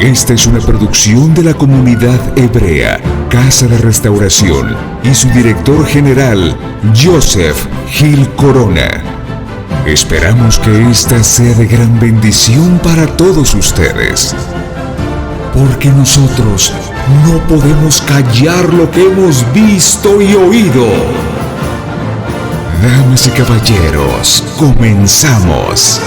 Esta es una producción de la comunidad hebrea, Casa de Restauración, y su director general, Joseph Gil Corona. Esperamos que esta sea de gran bendición para todos ustedes, porque nosotros no podemos callar lo que hemos visto y oído. Damas y caballeros, comenzamos.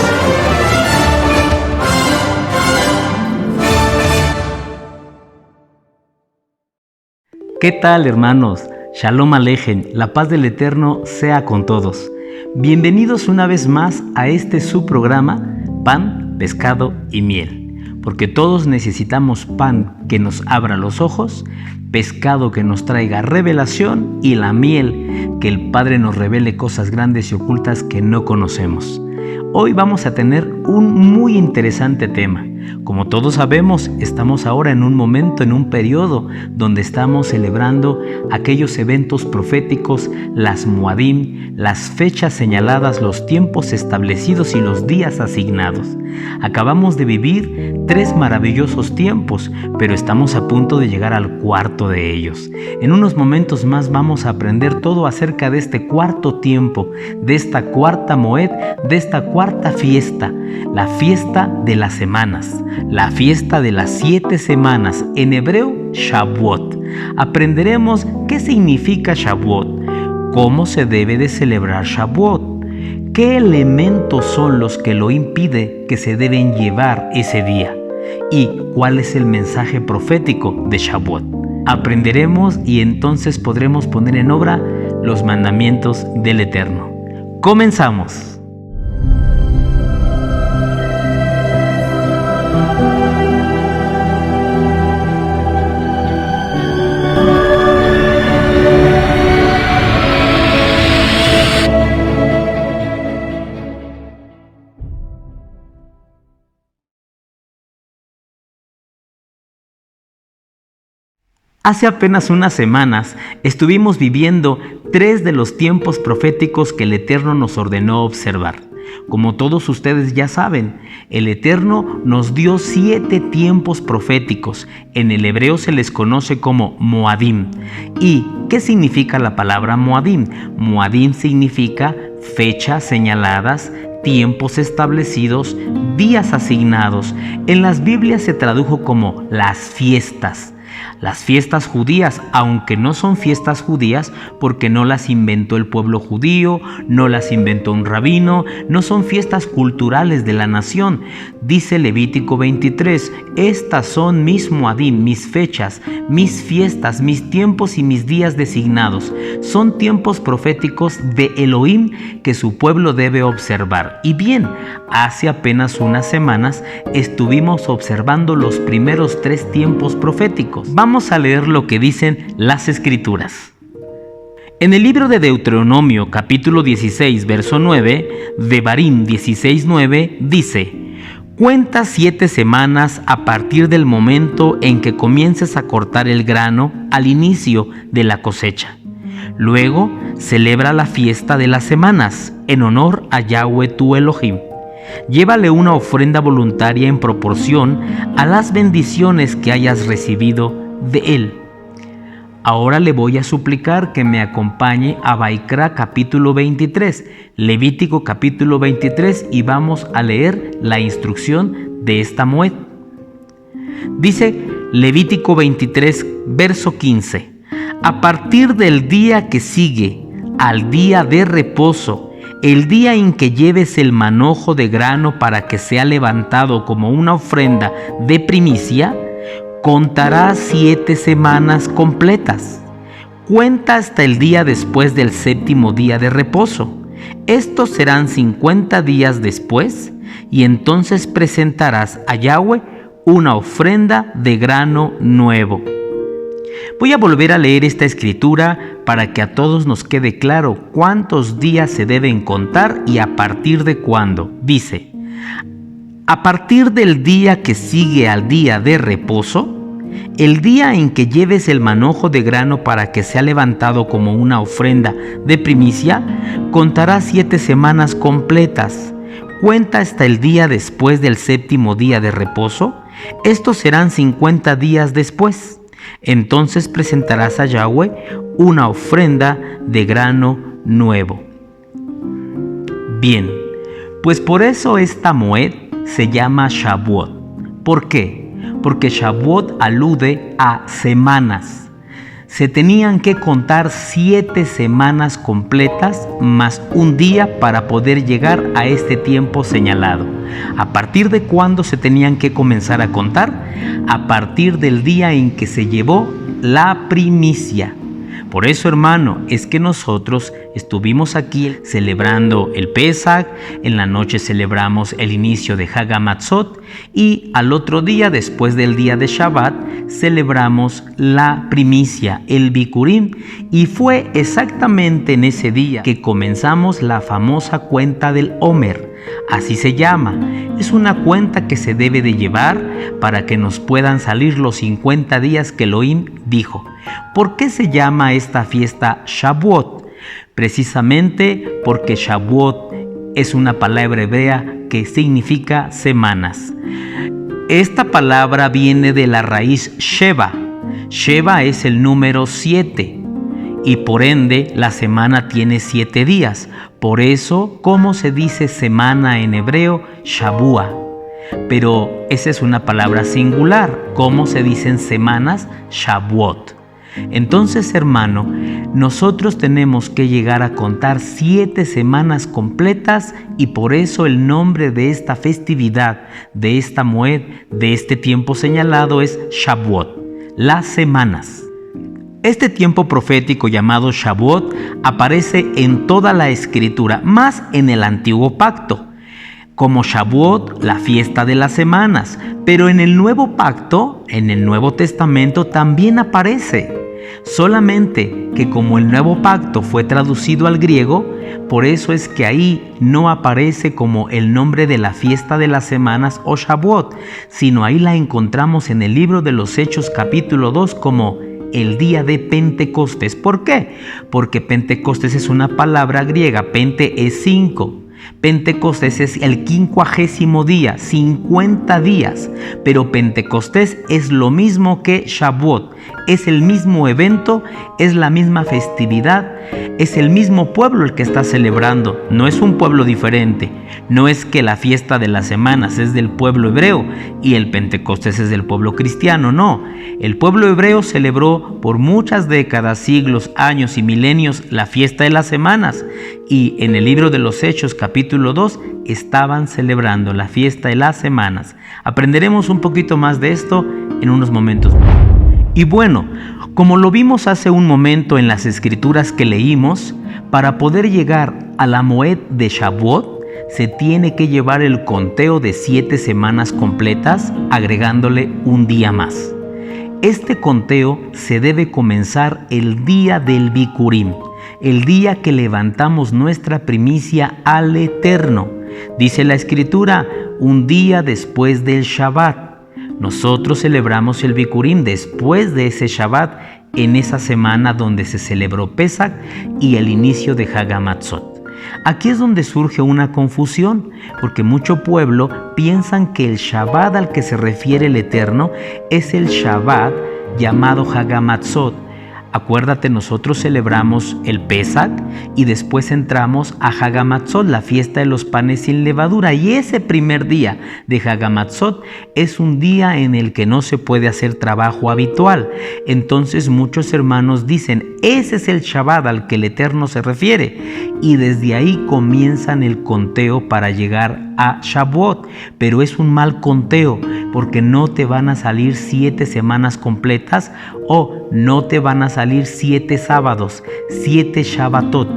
¿Qué tal, hermanos? Shalom Alejem, la paz del Eterno sea con todos. Bienvenidos una vez más a este su programa, Pan, Pescado y Miel. Porque todos necesitamos pan que nos abra los ojos, pescado que nos traiga revelación y la miel que el Padre nos revele cosas grandes y ocultas que no conocemos. Hoy vamos a tener un muy interesante tema. Como todos sabemos, estamos ahora en un momento, en un periodo donde estamos celebrando aquellos eventos proféticos, las Moadim, las fechas señaladas, los tiempos establecidos y los días asignados. Acabamos de vivir 3 maravillosos tiempos, pero estamos a punto de llegar al cuarto de ellos. En unos momentos más vamos a aprender todo acerca de este cuarto tiempo, de esta cuarta Moed, de esta cuarta fiesta, la fiesta de las semanas, la fiesta de las 7 semanas, en hebreo Shavuot. Aprenderemos qué significa Shavuot, cómo se debe de celebrar Shavuot, qué elementos son los que lo impiden que se deben llevar ese día y cuál es el mensaje profético de Shavuot. Aprenderemos y entonces podremos poner en obra los mandamientos del Eterno. ¡Comenzamos! Hace apenas unas semanas estuvimos viviendo 3 de los tiempos proféticos que el Eterno nos ordenó observar. Como todos ustedes ya saben, el Eterno nos dio 7 tiempos proféticos. En el hebreo se les conoce como Moadim. ¿Y qué significa la palabra Moadim? Moadim significa fechas señaladas, tiempos establecidos, días asignados. En las Biblias se tradujo como las fiestas. Las fiestas judías, aunque no son fiestas judías porque no las inventó el pueblo judío, no las inventó un rabino, no son fiestas culturales de la nación. Dice Levítico 23, estas son mis Moadim, mis fechas, mis fiestas, mis tiempos y mis días designados. Son tiempos proféticos de Elohim que su pueblo debe observar. Y bien, hace apenas unas semanas estuvimos observando los primeros 3 tiempos proféticos. Vamos a leer lo que dicen las Escrituras. En el libro de Deuteronomio, capítulo 16, verso 9, Devarim 16:9, dice: Cuenta 7 semanas a partir del momento en que comiences a cortar el grano al inicio de la cosecha. Luego, celebra la fiesta de las semanas en honor a Yahweh tu Elohim. Llévale una ofrenda voluntaria en proporción a las bendiciones que hayas recibido de él. Ahora le voy a suplicar que me acompañe a Vaikra capítulo 23, Levítico capítulo 23, y vamos a leer la instrucción de esta Moed. Dice Levítico 23, verso 15: A partir del día que sigue al día de reposo, el día en que lleves el manojo de grano para que sea levantado como una ofrenda de primicia, contarás 7 semanas completas. Cuenta hasta el día después del 7º día de reposo. Estos serán 50 días después, y entonces presentarás a Yahweh una ofrenda de grano nuevo. Voy a volver a leer esta escritura para que a todos nos quede claro cuántos días se deben contar y a partir de cuándo. Dice: a partir del día que sigue al día de reposo, el día en que lleves el manojo de grano para que sea levantado como una ofrenda de primicia, contarás 7 semanas completas. Cuenta hasta el día después del 7º día de reposo, Estos serán 50 días después. Entonces presentarás a Yahweh una ofrenda de grano nuevo. Bien, pues por eso esta Moed se llama Shavuot. ¿Por qué? Porque Shavuot alude a semanas. Se tenían que contar 7 semanas completas más un día para poder llegar a este tiempo señalado. ¿A partir de cuándo se tenían que comenzar a contar? A partir del día en que se llevó la primicia. Por eso, hermano, es que nosotros estuvimos aquí celebrando el Pesaj, en la noche celebramos el inicio de Hag HaMatzot y al otro día, después del día de Shabbat, celebramos la primicia, el Bikurim, y fue exactamente en ese día que comenzamos la famosa cuenta del Omer. Así se llama. Es una cuenta que se debe de llevar para que nos puedan salir los 50 días que Elohim dijo. ¿Por qué se llama esta fiesta Shavuot? Precisamente porque Shavuot es una palabra hebrea que significa semanas. Esta palabra viene de la raíz Sheva. Sheva es el número 7 y por ende la semana tiene 7 días. Por eso, ¿cómo se dice semana en hebreo? Shavua. Pero esa es una palabra singular. ¿Cómo se dicen semanas? Shavuot. Entonces, hermano, nosotros tenemos que llegar a contar 7 semanas completas y por eso el nombre de esta festividad, de esta Moed, de este tiempo señalado es Shavuot, las semanas. Este tiempo profético llamado Shavuot aparece en toda la Escritura, más en el Antiguo Pacto, como Shavuot, la fiesta de las semanas, pero en el Nuevo Pacto, en el Nuevo Testamento también aparece. Solamente que como el Nuevo Pacto fue traducido al griego, por eso es que ahí no aparece como el nombre de la fiesta de las semanas o Shavuot, sino ahí la encontramos en el libro de los Hechos capítulo 2 como el día de Pentecostés. ¿Por qué? Porque Pentecostés es una palabra griega, pente es 5. Pentecostés es el 50º día, 50 días, pero Pentecostés es lo mismo que Shavuot, es el mismo evento, es la misma festividad, es el mismo pueblo el que está celebrando, no es un pueblo diferente, no es que la fiesta de las semanas es del pueblo hebreo y el Pentecostés es del pueblo cristiano, no, el pueblo hebreo celebró por muchas décadas, siglos, años y milenios la fiesta de las semanas y en el libro de los Hechos capítulo 2 estaban celebrando la fiesta de las semanas. Aprenderemos un poquito más de esto en unos momentos. Y bueno, como lo vimos hace un momento en las escrituras que leímos, para poder llegar a la Moed de Shavuot, se tiene que llevar el conteo de 7 semanas completas, agregándole un día más. Este conteo se debe comenzar el día del Bikurim, el día que levantamos nuestra primicia al Eterno. Dice la Escritura, un día después del Shabbat. Nosotros celebramos el Bikurim después de ese Shabbat, en esa semana donde se celebró Pesaj y el inicio de Hag HaMatzot. Aquí es donde surge una confusión, porque mucho pueblo piensan que el Shabbat al que se refiere el Eterno es el Shabbat llamado Hag HaMatzot. Acuérdate, nosotros celebramos el Pesaj y después entramos a Hag HaMatzot, la fiesta de los panes sin levadura. Y ese primer día de Hag HaMatzot es un día en el que no se puede hacer trabajo habitual. Entonces muchos hermanos dicen, ese es el Shabbat al que el Eterno se refiere. Y desde ahí comienzan el conteo para llegar a Shavuot. Pero es un mal conteo porque no te van a salir 7 semanas completas o no te van a salir 7 sábados, 7 Shabbatot.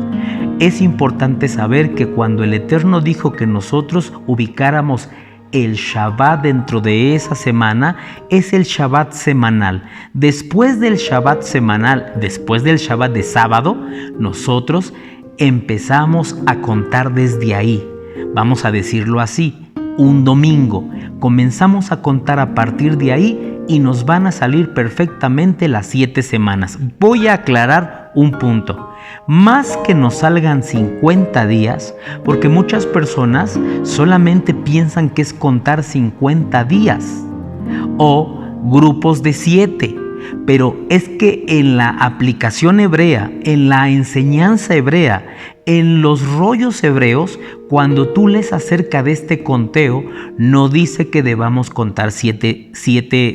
Es importante saber que cuando el Eterno dijo que nosotros ubicáramos el Shabbat dentro de esa semana, es el Shabbat semanal. Después del Shabbat semanal, después del Shabbat de sábado, nosotros empezamos a contar desde ahí. Vamos a decirlo así, un domingo. Comenzamos a contar a partir de ahí y nos van a salir perfectamente las 7 semanas. Voy a aclarar un punto. Más que nos salgan 50 días, porque muchas personas solamente piensan que es contar 50 días. o grupos de 7. Pero es que en la aplicación hebrea, en la enseñanza hebrea, en los rollos hebreos, cuando tú lees acerca de este conteo, no dice que debamos contar 7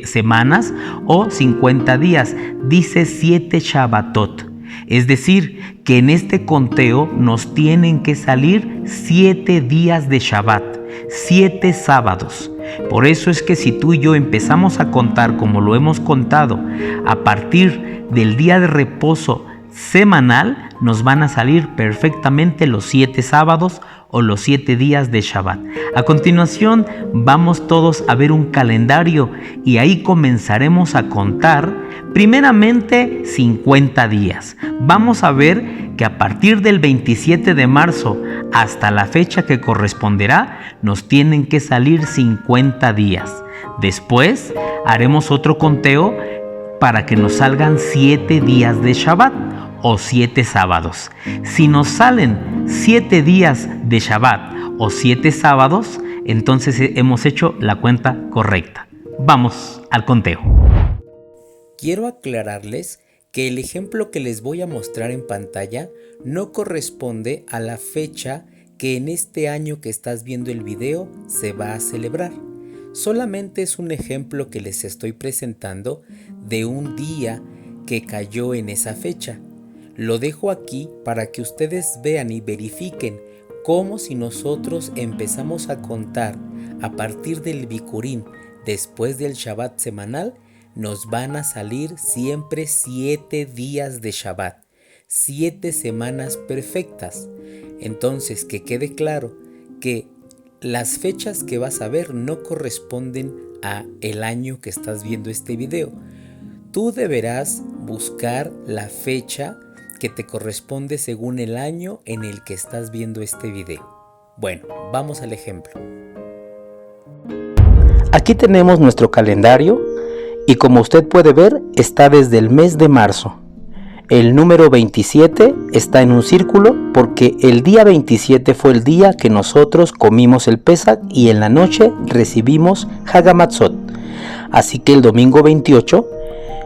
semanas o 50 días, dice 7 Shabbatot. Es decir, que en este conteo nos tienen que salir 7 días de Shabbat, 7 sábados. Por eso es que si tú y yo empezamos a contar como lo hemos contado, a partir del día de reposo semanal, nos van a salir perfectamente los 7 sábados o los 7 días de Shabbat. A continuación vamos todos a ver un calendario y ahí comenzaremos a contar primeramente 50 días. Vamos a ver que a partir del 27 de marzo hasta la fecha que corresponderá, nos tienen que salir 50 días. Después haremos otro conteo para que nos salgan 7 días de Shabbat o 7 sábados. Si nos salen 7 días de Shabbat o 7 sábados, entonces hemos hecho la cuenta correcta. Vamos al conteo. Quiero aclararles que el ejemplo que les voy a mostrar en pantalla no corresponde a la fecha que en este año que estás viendo el video se va a celebrar. Solamente es un ejemplo que les estoy presentando de un día que cayó en esa fecha. Lo dejo aquí para que ustedes vean y verifiquen cómo si nosotros empezamos a contar a partir del Bikurim después del Shabbat semanal, nos van a salir siempre 7 días de Shabbat, 7 semanas perfectas. Entonces, que quede claro que las fechas que vas a ver no corresponden a el año que estás viendo este video. Tú deberás buscar la fecha que te corresponde según el año en el que estás viendo este video. Bueno, vamos al ejemplo. Aquí tenemos nuestro calendario y como usted puede ver está desde el mes de marzo. El número 27 está en un círculo porque el día 27 fue el día que nosotros comimos el Pesach y en la noche recibimos Hagamatzot. Así que el domingo 28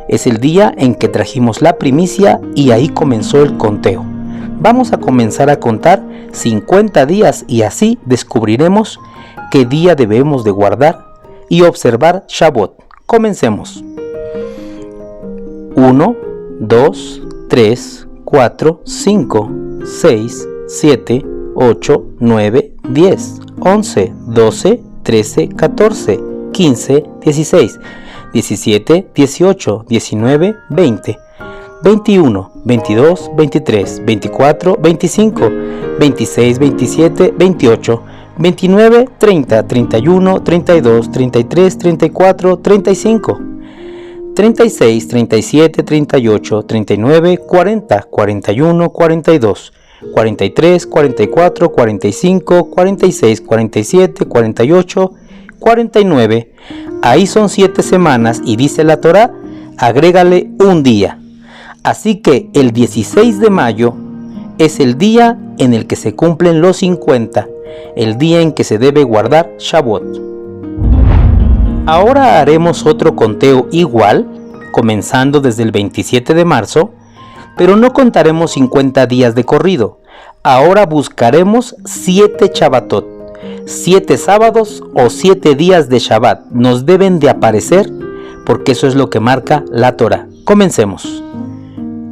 es el día en que trajimos la primicia y ahí comenzó el conteo. Vamos a comenzar a contar 50 días y así descubriremos qué día debemos de guardar y observar Shavuot. Comencemos. 1, 2, 3, 4, 5, 6, 7, 8, 9, 10, 11, 12, 13, 14, 15, 16, 17, 18, 19, 20, 21, 22, 23, 24, 25, 26, 27, 28, 29, 30, 31, 32, 33, 34, 35, 36, 37, 38, 39, 40, 41, 42, 43, 44, 45, 46, 47, 48, 49. Ahí son 7 semanas y dice la Torá, agrégale un día. Así que el 16 de mayo es el día en el que se cumplen los 50, el día en que se debe guardar Shavuot. Ahora haremos otro conteo igual, comenzando desde el 27 de marzo, pero no contaremos 50 días de corrido. Ahora buscaremos 7 Shabbatot, 7 sábados o 7 días de Shabbat. Nos deben de aparecer porque eso es lo que marca la Torá. Comencemos.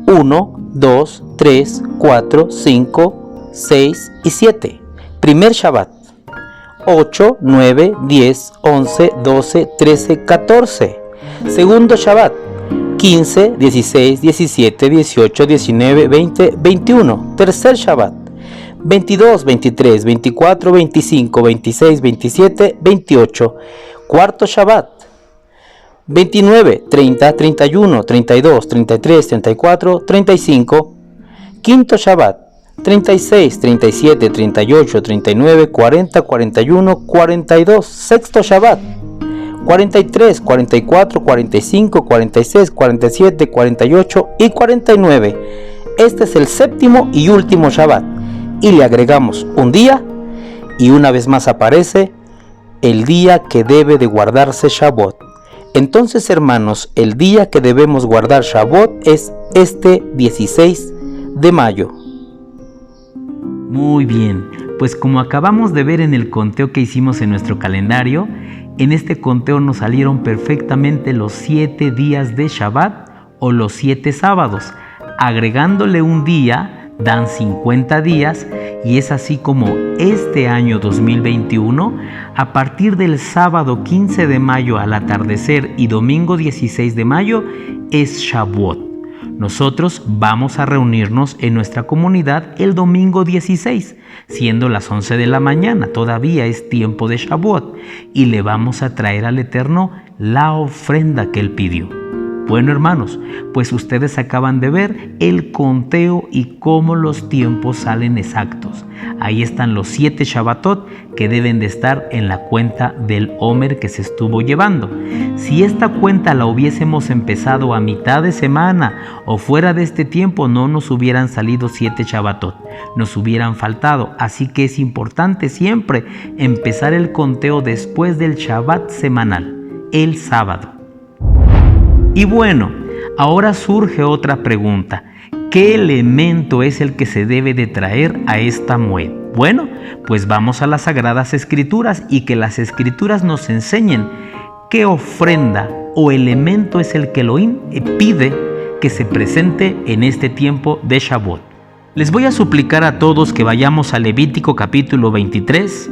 1, 2, 3, 4, 5, 6 y 7. Primer Shabbat. 8, 9, 10, 11, 12, 13, 14. Segundo Shabbat. 15, 16, 17, 18, 19, 20, 21. Tercer Shabbat. 22, 23, 24, 25, 26, 27, 28. Cuarto Shabbat. 29, 30, 31, 32, 33, 34, 35. Quinto Shabbat. 36, 37, 38, 39, 40, 41, 42. Sexto Shabbat. 43, 44, 45, 46, 47, 48 y 49. Este es el séptimo y último Shabbat. Y le agregamos un día y una vez más aparece el día que debe de guardarse Shavuot. Entonces, hermanos, el día que debemos guardar Shavuot es este 16 de mayo. Muy bien, pues como acabamos de ver en el conteo que hicimos en nuestro calendario, en este conteo nos salieron perfectamente los 7 días de Shabbat o los 7 sábados. Agregándole un día dan 50 días y es así como este año 2021, a partir del sábado 15 de mayo al atardecer y domingo 16 de mayo, es Shavuot. Nosotros vamos a reunirnos en nuestra comunidad el domingo 16, siendo las 11 de la mañana, todavía es tiempo de Shavuot, y le vamos a traer al Eterno la ofrenda que Él pidió. Bueno, hermanos, pues ustedes acaban de ver el conteo y cómo los tiempos salen exactos. Ahí están los 7 Shabbatot que deben de estar en la cuenta del Omer que se estuvo llevando. Si esta cuenta la hubiésemos empezado a mitad de semana o fuera de este tiempo, no nos hubieran salido 7 Shabbatot, nos hubieran faltado. Así que es importante siempre empezar el conteo después del Shabbat semanal, el sábado. Y bueno, ahora surge otra pregunta. ¿Qué elemento es el que se debe de traer a esta moed? Bueno, pues vamos a las Sagradas Escrituras y que las Escrituras nos enseñen qué ofrenda o elemento es el que Elohim pide que se presente en este tiempo de Shavuot. Les voy a suplicar a todos que vayamos a Levítico capítulo 23,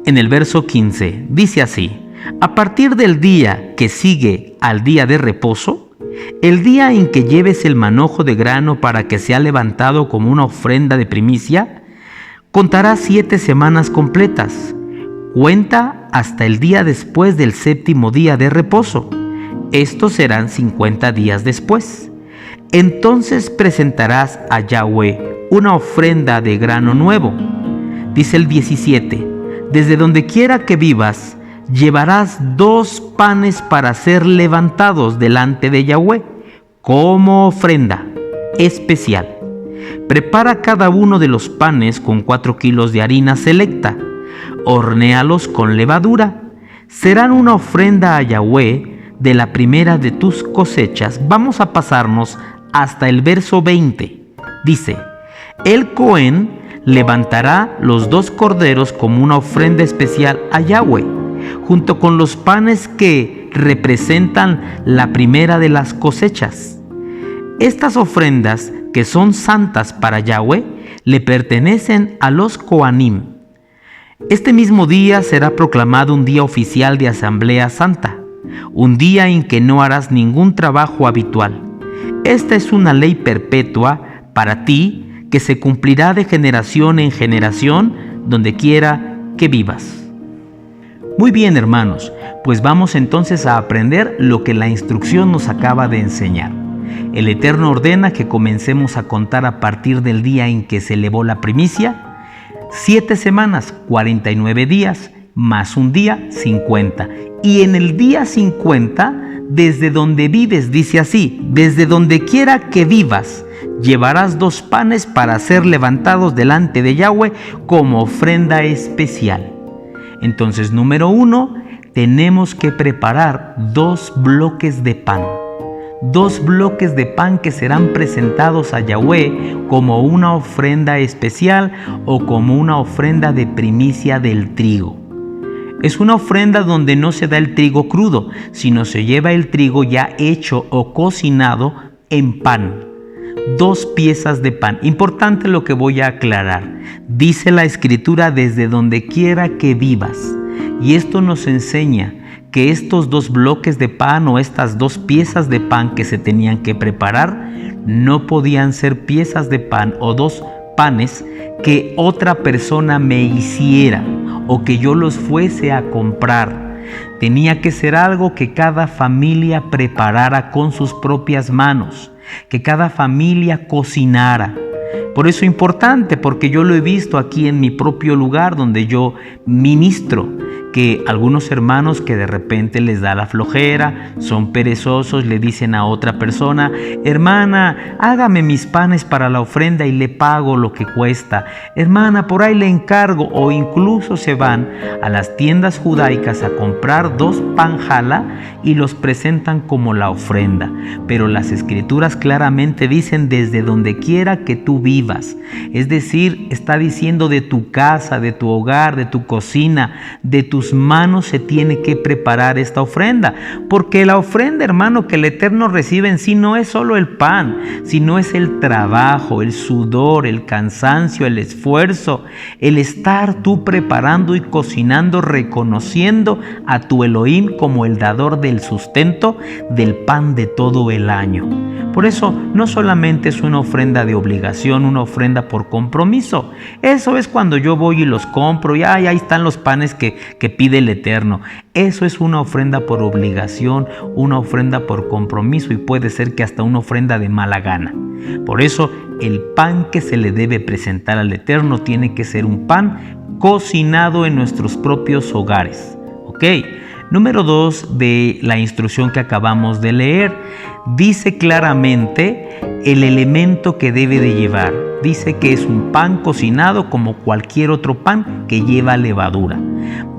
en el verso 15. Dice así: a partir del día que sigue al día de reposo, el día en que lleves el manojo de grano para que sea levantado como una ofrenda de primicia, contarás 7 semanas completas. Cuenta hasta el día después del 7º día de reposo. Estos serán 50 días después. Entonces presentarás a Yahweh una ofrenda de grano nuevo. Dice el 17, desde donde quiera que vivas, llevarás 2 panes para ser levantados delante de Yahweh como ofrenda especial. Prepara cada uno de los panes con 4 kilos de harina selecta. Hornéalos con levadura. Serán una ofrenda a Yahweh de la primera de tus cosechas. Vamos a pasarnos hasta el verso 20. Dice: el Cohen levantará los 2 corderos como una ofrenda especial a Yahweh, junto con los panes que representan la primera de las cosechas. Estas ofrendas, que son santas para Yahweh, le pertenecen a los Coanim. Este mismo día será proclamado un día oficial de Asamblea Santa, un día en que no harás ningún trabajo habitual. Esta es una ley perpetua para ti que se cumplirá de generación en generación donde quiera que vivas. Muy bien, hermanos, pues vamos entonces a aprender lo que la instrucción nos acaba de enseñar. El Eterno ordena que comencemos a contar a partir del día en que se elevó la primicia, 7 semanas, 49 días, más un día, 50. Y en el día 50, desde donde vives, dice así: desde donde quiera que vivas, llevarás 2 panes para ser levantados delante de Yahweh como ofrenda especial. Entonces, número 1, tenemos que preparar 2 bloques de pan. 2 bloques de pan que serán presentados a Yahweh como una ofrenda especial o como una ofrenda de primicia del trigo. Es una ofrenda donde no se da el trigo crudo, sino se lleva el trigo ya hecho o cocinado en pan. 2 piezas de pan. Importante lo que voy a aclarar. Dice la Escritura: desde donde quiera que vivas. Y esto nos enseña que estos 2 bloques de pan o estas 2 piezas de pan que se tenían que preparar no podían ser piezas de pan o 2 panes que otra persona me hiciera o que yo los fuese a comprar. Tenía que ser algo que cada familia preparara con sus propias manos, que cada familia cocinara. Por eso es importante, porque yo lo he visto aquí en mi propio lugar donde yo ministro, que algunos hermanos que de repente les da la flojera, son perezosos, le dicen a otra persona: hermana, hágame mis panes para la ofrenda y le pago lo que cuesta. Hermana, por ahí le encargo. O incluso se van a las tiendas judaicas a comprar 2 pan jala y los presentan como la ofrenda. Pero las escrituras claramente dicen: desde donde quiera que tú vivas. Es decir, está diciendo de tu casa, de tu hogar, de tu cocina, de tus manos se tiene que preparar esta ofrenda. Porque la ofrenda, hermano, que el Eterno recibe en sí no es solo el pan, sino es el trabajo, el sudor, el cansancio, el esfuerzo, el estar tú preparando y cocinando, reconociendo a tu Elohim como el dador del sustento del pan de todo el año. Por eso no solamente es una ofrenda de obligación, una ofrenda por compromiso. Eso es cuando yo voy y los compro y ahí están los panes que pide el Eterno. Eso es una ofrenda por obligación, una ofrenda por compromiso y puede ser que hasta una ofrenda de mala gana. Por eso el pan que se le debe presentar al Eterno tiene que ser un pan cocinado en nuestros propios hogares. ¿Ok? Número 2 de la instrucción que acabamos de leer, dice claramente el elemento que debe de llevar. Dice que es un pan cocinado como cualquier otro pan que lleva levadura.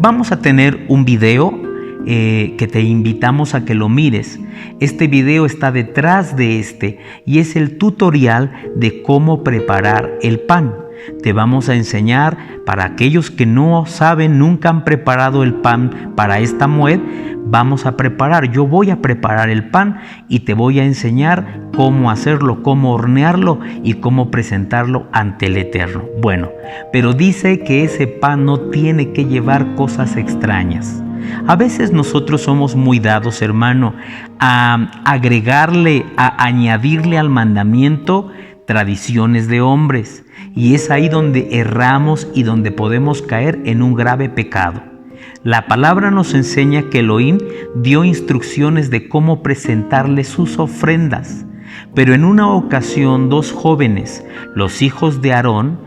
Vamos a tener un video que te invitamos a que lo mires. Este video está detrás de este y es el tutorial de cómo preparar el pan. Te vamos a enseñar, para aquellos que no saben, nunca han preparado el pan para esta Moed, vamos a preparar. Yo voy a preparar el pan y te voy a enseñar cómo hacerlo, cómo hornearlo y cómo presentarlo ante el Eterno. Bueno, pero dice que ese pan no tiene que llevar cosas extrañas. A veces nosotros somos muy dados, hermano, a agregarle, a añadirle al mandamiento tradiciones de hombres. Y es ahí donde erramos y donde podemos caer en un grave pecado. La palabra nos enseña que Elohim dio instrucciones de cómo presentarle sus ofrendas. Pero en una ocasión 2 jóvenes, los hijos de Aarón,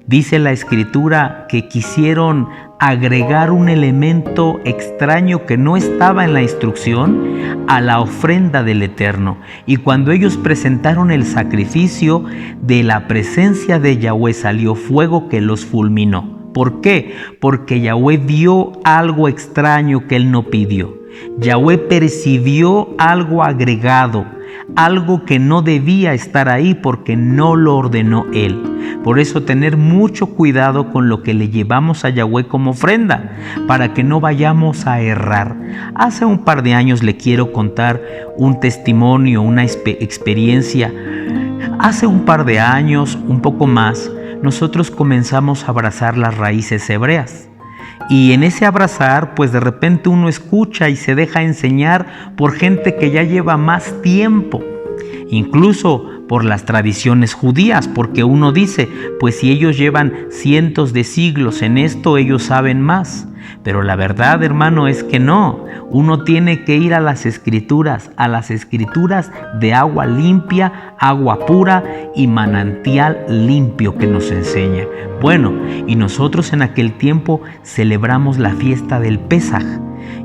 dice la escritura que quisieron agregar un elemento extraño que no estaba en la instrucción a la ofrenda del Eterno. Y cuando ellos presentaron el sacrificio, de la presencia de Yahweh salió fuego que los fulminó. ¿Por qué? Porque Yahweh vio algo extraño que él no pidió. Yahweh percibió algo agregado, algo que no debía estar ahí porque no lo ordenó él. Por eso tener mucho cuidado con lo que le llevamos a Yahweh como ofrenda, para que no vayamos a errar. Hace un par de años le quiero contar un testimonio, una experiencia. Hace un par de años, un poco más, nosotros comenzamos a abrazar las raíces hebreas. Y en ese abrazar, pues de repente uno escucha y se deja enseñar por gente que ya lleva más tiempo, incluso por las tradiciones judías, porque uno dice, pues si ellos llevan cientos de siglos en esto, ellos saben más. Pero la verdad, hermano, es que no. Uno tiene que ir a las escrituras de agua limpia, agua pura y manantial limpio que nos enseña. Bueno, y nosotros en aquel tiempo celebramos la fiesta del Pesaj.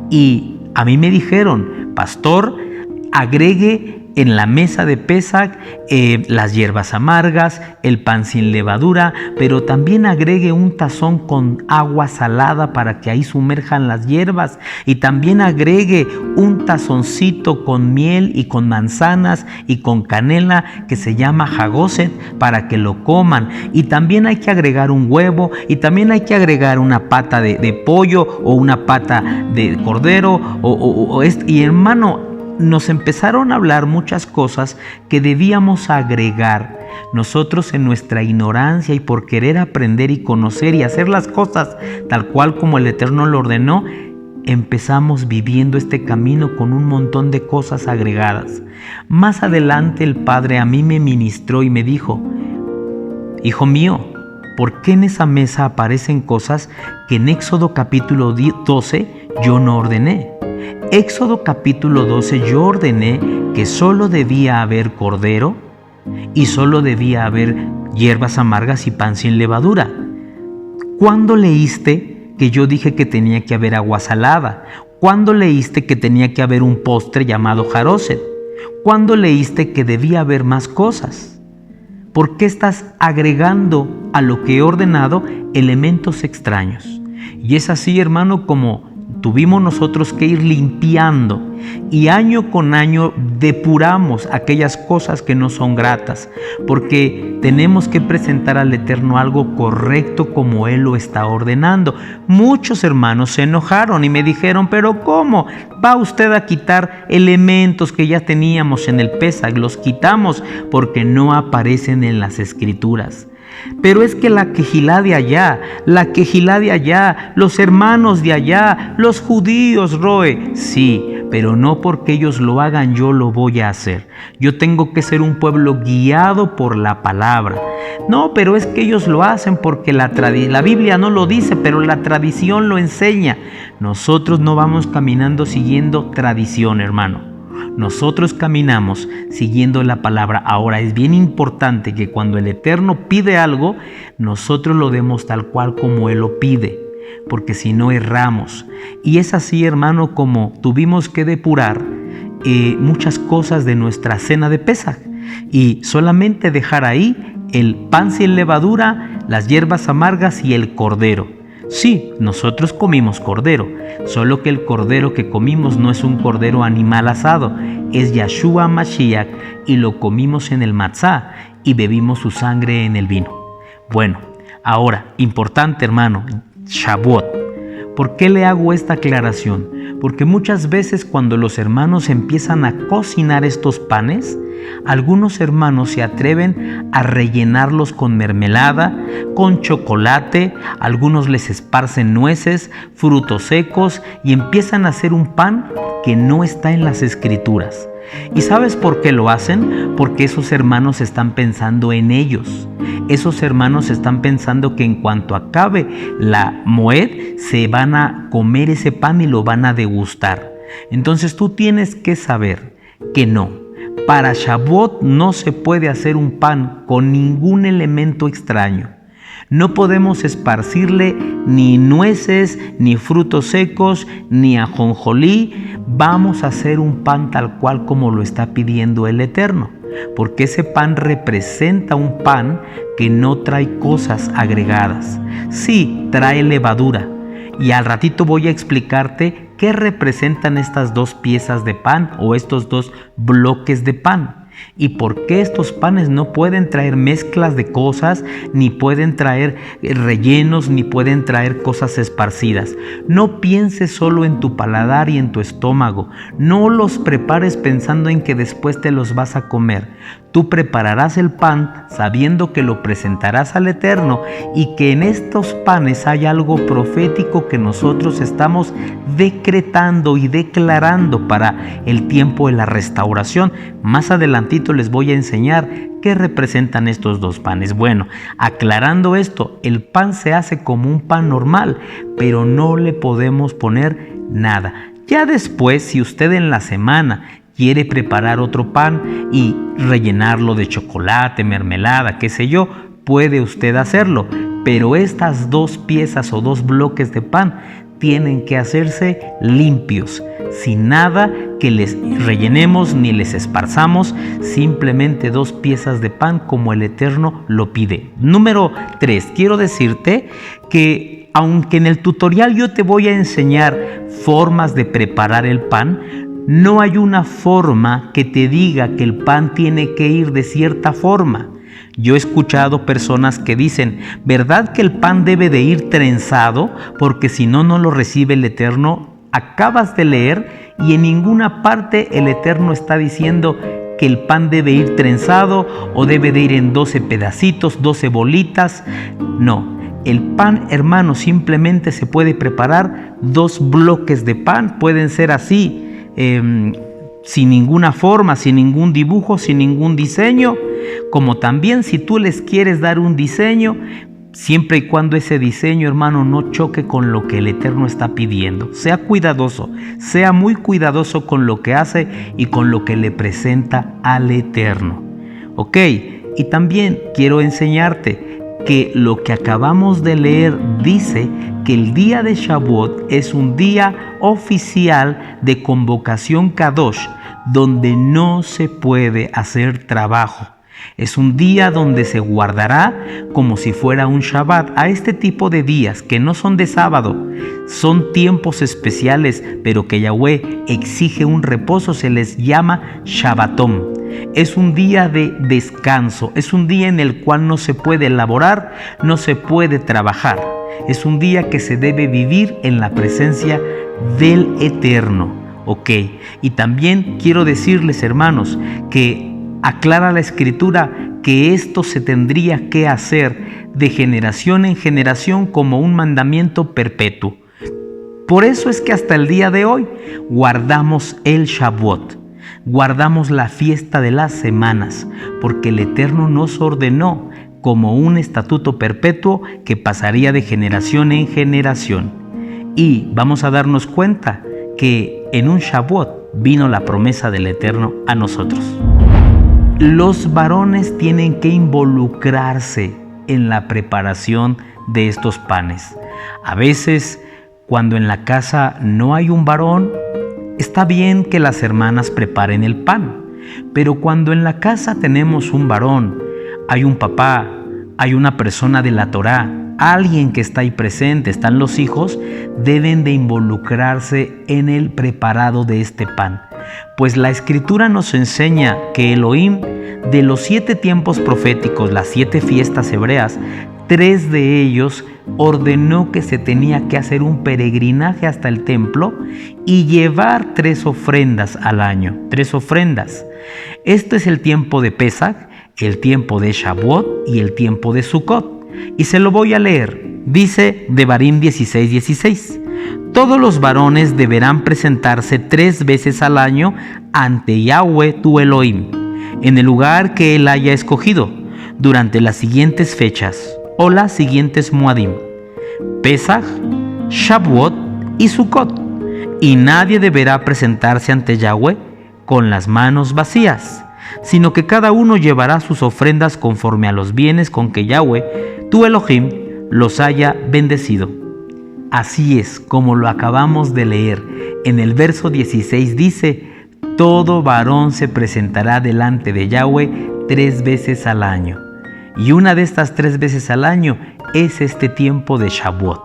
Y a mí me dijeron, pastor, agregue en la mesa de Pesaj las hierbas amargas, el pan sin levadura, pero también agregue un tazón con agua salada para que ahí sumerjan las hierbas, y también agregue un tazoncito con miel y con manzanas y con canela que se llama jagoset para que lo coman, y también hay que agregar un huevo, y también hay que agregar una pata de pollo o una pata de cordero y hermano, nos empezaron a hablar muchas cosas que debíamos agregar. Nosotros en nuestra ignorancia y por querer aprender y conocer y hacer las cosas tal cual como el Eterno lo ordenó, empezamos viviendo este camino con un montón de cosas agregadas. Más adelante el Padre a mí me ministró y me dijo, hijo mío, ¿por qué en esa mesa aparecen cosas que en Éxodo capítulo 12 yo no ordené? Éxodo capítulo 12 yo ordené que solo debía haber cordero y solo debía haber hierbas amargas y pan sin levadura. ¿Cuándo leíste que yo dije que tenía que haber agua salada? ¿Cuándo leíste que tenía que haber un postre llamado jaroset? ¿Cuándo leíste que debía haber más cosas? ¿Por qué estás agregando a lo que he ordenado elementos extraños? Y es así, hermano, como tuvimos nosotros que ir limpiando y año con año depuramos aquellas cosas que no son gratas, porque tenemos que presentar al Eterno algo correcto como Él lo está ordenando. Muchos hermanos se enojaron y me dijeron, pero ¿cómo va usted a quitar elementos que ya teníamos en el Pesaj? Los quitamos porque no aparecen en las Escrituras. Pero es que la quejilá de allá, los hermanos de allá, los judíos, Roe, sí, pero no porque ellos lo hagan yo lo voy a hacer. Yo tengo que ser un pueblo guiado por la palabra. No, pero es que ellos lo hacen porque la Biblia no lo dice, pero la tradición lo enseña. Nosotros no vamos caminando siguiendo tradición, hermano. Nosotros caminamos siguiendo la palabra. Ahora es bien importante que cuando el Eterno pide algo, nosotros lo demos tal cual como Él lo pide, porque si no erramos. Y es así, hermano, como tuvimos que depurar muchas cosas de nuestra cena de Pesaj y solamente dejar ahí el pan sin levadura, las hierbas amargas y el cordero. Sí, nosotros comimos cordero, solo que el cordero que comimos no es un cordero animal asado, es Yahshua Mashiach y lo comimos en el matzá y bebimos su sangre en el vino. Bueno, ahora, importante, hermano, Shavuot. ¿Por qué le hago esta aclaración? Porque muchas veces cuando los hermanos empiezan a cocinar estos panes, algunos hermanos se atreven a rellenarlos con mermelada, con chocolate, algunos les esparcen nueces, frutos secos y empiezan a hacer un pan que no está en las Escrituras. ¿Y sabes por qué lo hacen? Porque esos hermanos están pensando en ellos. Esos hermanos están pensando que en cuanto acabe la Moed, se van a comer ese pan y lo van a degustar. Entonces tú tienes que saber que no. Para Shavuot no se puede hacer un pan con ningún elemento extraño. No podemos esparcirle ni nueces, ni frutos secos, ni ajonjolí. Vamos a hacer un pan tal cual como lo está pidiendo el Eterno, porque ese pan representa un pan que no trae cosas agregadas. Sí, trae levadura. Y al ratito voy a explicarte qué representan estas dos piezas de pan o estos dos bloques de pan. Y por qué estos panes no pueden traer mezclas de cosas, ni pueden traer rellenos, ni pueden traer cosas esparcidas. No pienses solo en tu paladar y en tu estómago. No los prepares pensando en que después te los vas a comer. Tú prepararás el pan sabiendo que lo presentarás al Eterno y que en estos panes hay algo profético que nosotros estamos decretando y declarando para el tiempo de la restauración. Más adelantito les voy a enseñar qué representan estos dos panes. Bueno, aclarando esto, el pan se hace como un pan normal, pero no le podemos poner nada. Ya después, si usted en la semana quiere preparar otro pan y rellenarlo de chocolate, mermelada, qué sé yo, puede usted hacerlo. Pero estas dos piezas o dos bloques de pan tienen que hacerse limpios, sin nada que les rellenemos ni les esparzamos, simplemente dos piezas de pan como el Eterno lo pide. Número 3, quiero decirte que aunque en el tutorial yo te voy a enseñar formas de preparar el pan, no hay una forma que te diga que el pan tiene que ir de cierta forma. Yo he escuchado personas que dicen, ¿verdad que el pan debe de ir trenzado? Porque si no, no lo recibe el Eterno. Acabas de leer y en ninguna parte el Eterno está diciendo que el pan debe ir trenzado o debe de ir en 12 pedacitos, 12 bolitas. No, el pan, hermano, simplemente se puede preparar dos bloques de pan. Pueden ser así, sin ninguna forma, sin ningún dibujo, sin ningún diseño. Como también si tú les quieres dar un diseño, siempre y cuando ese diseño, hermano, no choque con lo que el Eterno está pidiendo. Sea cuidadoso, sea muy cuidadoso con lo que hace y con lo que le presenta al Eterno. Ok, y también quiero enseñarte que lo que acabamos de leer dice que el día de Shavuot es un día oficial de convocación Kadosh, donde no se puede hacer trabajo. Es un día donde se guardará como si fuera un Shabbat. A este tipo de días que no son de sábado, son tiempos especiales, pero que Yahweh exige un reposo, se les llama Shabbatón. Es un día de descanso, es un día en el cual no se puede elaborar, no se puede trabajar. Es un día que se debe vivir en la presencia del Eterno. Ok, y también quiero decirles, hermanos, que aclara la Escritura que esto se tendría que hacer de generación en generación como un mandamiento perpetuo. Por eso es que hasta el día de hoy guardamos el Shavuot, guardamos la fiesta de las semanas, porque el Eterno nos ordenó como un estatuto perpetuo que pasaría de generación en generación. Y vamos a darnos cuenta que en un Shavuot vino la promesa del Eterno a nosotros. Los varones tienen que involucrarse en la preparación de estos panes. A veces, cuando en la casa no hay un varón, está bien que las hermanas preparen el pan. Pero cuando en la casa tenemos un varón, hay un papá, hay una persona de la Torá, alguien que está ahí presente, están los hijos, deben de involucrarse en el preparado de este pan. Pues la Escritura nos enseña que Elohim, de los 7 tiempos proféticos, las 7 fiestas hebreas, 3 de ellos ordenó que se tenía que hacer un peregrinaje hasta el templo y llevar 3 ofrendas al año, 3 ofrendas. Este es el tiempo de Pesach, el tiempo de Shavuot y el tiempo de Sukkot. Y se lo voy a leer. Dice Devarim 16:16. Todos los varones deberán presentarse 3 veces al año ante Yahweh tu Elohim, en el lugar que él haya escogido, durante las siguientes fechas o las siguientes Moadim: Pesach, Shavuot y Sukkot. Y nadie deberá presentarse ante Yahweh con las manos vacías, sino que cada uno llevará sus ofrendas conforme a los bienes con que Yahweh tu Elohim los haya bendecido. Así es como lo acabamos de leer. En el verso 16 dice: todo varón se presentará delante de Yahweh 3 veces al año. Y una de estas 3 veces al año es este tiempo de Shavuot.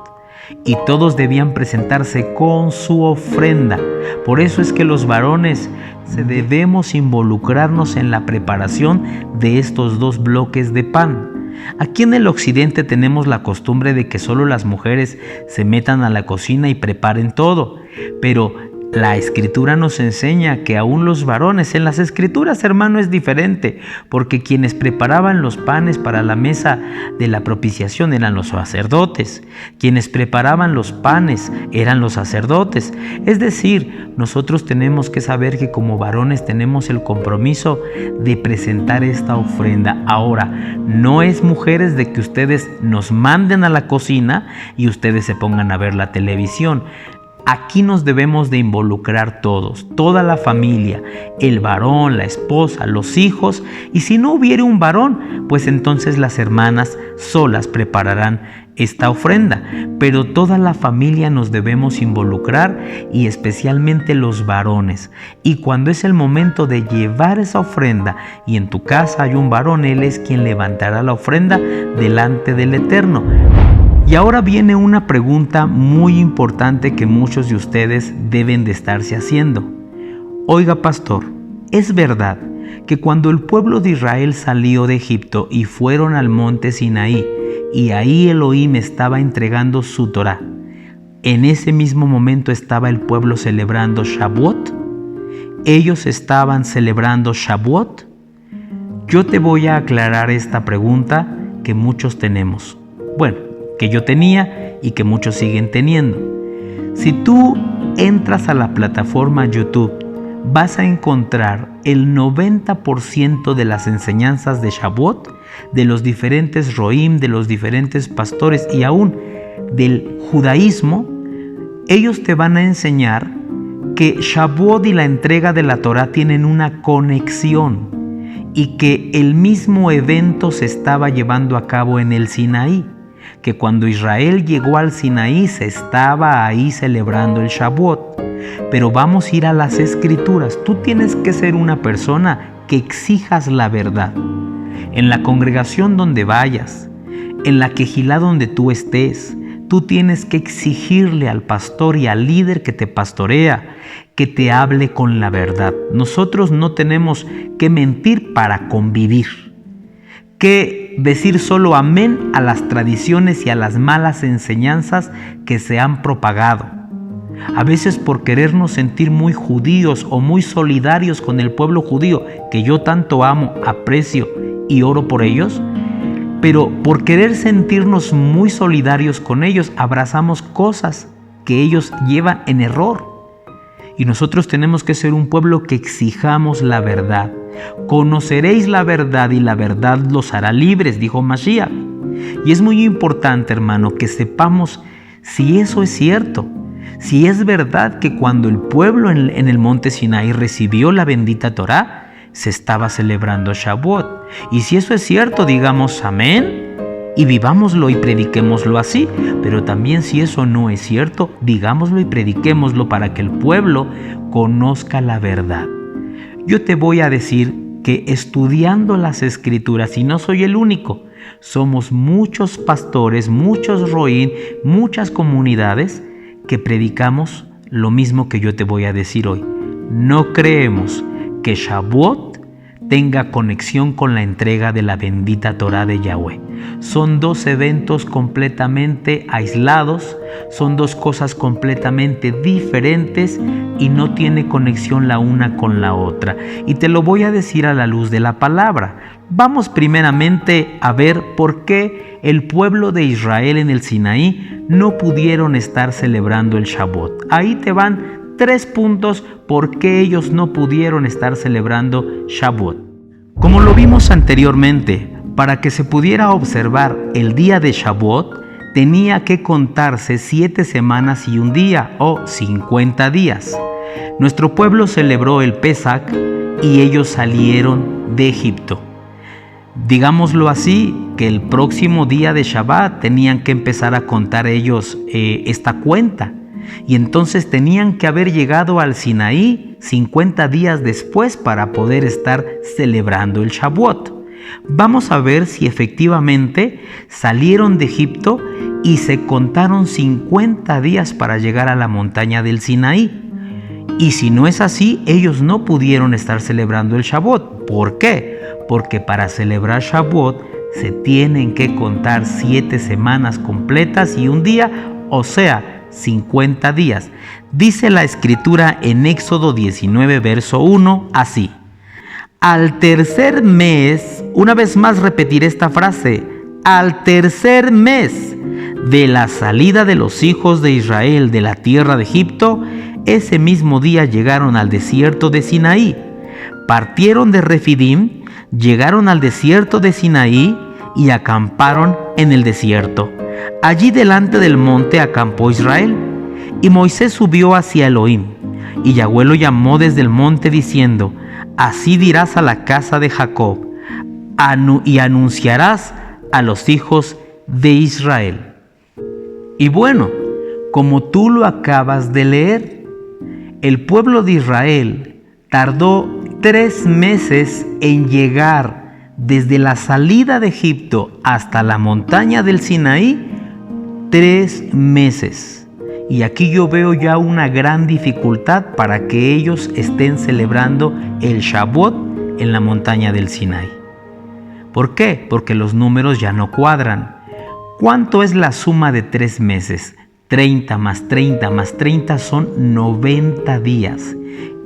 Y todos debían presentarse con su ofrenda. Por eso es que los varones debemos involucrarnos en la preparación de estos 2 bloques de pan. Aquí en el occidente tenemos la costumbre de que solo las mujeres se metan a la cocina y preparen todo, pero la Escritura nos enseña que aún los varones, en las Escrituras, hermano, es diferente, porque quienes preparaban los panes para la mesa de la propiciación eran los sacerdotes, quienes preparaban los panes eran los sacerdotes. Es decir, nosotros tenemos que saber que como varones tenemos el compromiso de presentar esta ofrenda. Ahora, no es, mujeres, de que ustedes nos manden a la cocina y ustedes se pongan a ver la televisión. Aquí nos debemos de involucrar todos, toda la familia, el varón, la esposa, los hijos, y si no hubiere un varón, pues entonces las hermanas solas prepararán esta ofrenda, pero toda la familia nos debemos involucrar y especialmente los varones. Y cuando es el momento de llevar esa ofrenda y en tu casa hay un varón, él es quien levantará la ofrenda delante del Eterno. Y ahora viene una pregunta muy importante que muchos de ustedes deben de estarse haciendo. Oiga, pastor, ¿es verdad que cuando el pueblo de Israel salió de Egipto y fueron al monte Sinaí, y ahí Elohim estaba entregando su Torá, en ese mismo momento estaba el pueblo celebrando Shavuot? ¿Ellos estaban celebrando Shavuot? Yo te voy a aclarar esta pregunta que muchos tenemos. Bueno, que yo tenía y que muchos siguen teniendo. Si tú entras a la plataforma YouTube, vas a encontrar el 90% de las enseñanzas de Shavuot, de los diferentes roim, de los diferentes pastores y aún del judaísmo. Ellos te van a enseñar que Shavuot y la entrega de la Torá tienen una conexión y que el mismo evento se estaba llevando a cabo en el Sinaí, que cuando Israel llegó al Sinaí se estaba ahí celebrando el Shavuot. Pero vamos a ir a las Escrituras. Tú tienes que ser una persona que exijas la verdad. En la congregación donde vayas, en la quejilá donde tú estés, tú tienes que exigirle al pastor y al líder que te pastorea que te hable con la verdad. Nosotros no tenemos que mentir para convivir, que decir solo amén a las tradiciones y a las malas enseñanzas que se han propagado. A veces por querernos sentir muy judíos o muy solidarios con el pueblo judío, que yo tanto amo, aprecio y oro por ellos, pero por querer sentirnos muy solidarios con ellos, abrazamos cosas que ellos llevan en error. Y nosotros tenemos que ser un pueblo que exijamos la verdad. Conoceréis la verdad y la verdad los hará libres, dijo Mashiach. Y es muy importante, hermano, que sepamos si eso es cierto. Si es verdad que cuando el pueblo en el monte Sinaí recibió la bendita Torá, se estaba celebrando Shavuot. Y si eso es cierto, digamos amén y vivámoslo y prediquémoslo así. Pero también si eso no es cierto, digámoslo y prediquémoslo para que el pueblo conozca la verdad. Yo te voy a decir que estudiando las Escrituras, y no soy el único, somos muchos pastores, muchos roín, muchas comunidades que predicamos lo mismo que yo te voy a decir hoy. No creemos que Shavuot tenga conexión con la entrega de la bendita Torá de Yahweh. Son dos eventos completamente aislados, son dos cosas completamente diferentes y no tiene conexión la una con la otra. Y te lo voy a decir a la luz de la palabra. Vamos primeramente a ver por qué el pueblo de Israel en el Sinaí no pudieron estar celebrando el Shavuot. Ahí te van 3 puntos por qué ellos no pudieron estar celebrando Shavuot. Como lo vimos anteriormente, para que se pudiera observar el día de Shavuot, tenía que contarse 7 semanas y un día, o 50 días. Nuestro pueblo celebró el Pesach y ellos salieron de Egipto. Digámoslo así, que el próximo día de Shabbat tenían que empezar a contar ellos esta cuenta. Y entonces tenían que haber llegado al Sinaí 50 días después para poder estar celebrando el Shavuot. Vamos a ver si efectivamente salieron de Egipto y se contaron 50 días para llegar a la montaña del Sinaí. Y si no es así, ellos no pudieron estar celebrando el Shavuot. ¿Por qué? Porque para celebrar Shavuot se tienen que contar 7 semanas completas y un día, o sea, 50 días. Dice la Escritura en Éxodo 19, verso 1, así: al tercer mes, una vez más repetiré esta frase, al tercer mes de la salida de los hijos de Israel de la tierra de Egipto, ese mismo día llegaron al desierto de Sinaí. Partieron de Refidim, llegaron al desierto de Sinaí y acamparon en el desierto. Allí delante del monte acampó Israel, y Moisés subió hacia Elohim, y Yahweh lo llamó desde el monte diciendo: así dirás a la casa de Jacob, y anunciarás a los hijos de Israel. Y bueno, como tú lo acabas de leer, el pueblo de Israel tardó 3 meses en llegar desde la salida de Egipto hasta la montaña del Sinaí. 3 meses. Y aquí yo veo ya una gran dificultad para que ellos estén celebrando el Shavuot en la montaña del Sinaí. ¿Por qué? Porque los números ya no cuadran. ¿Cuánto es la suma de 3 meses? 30 más 30 más 30 son 90 días.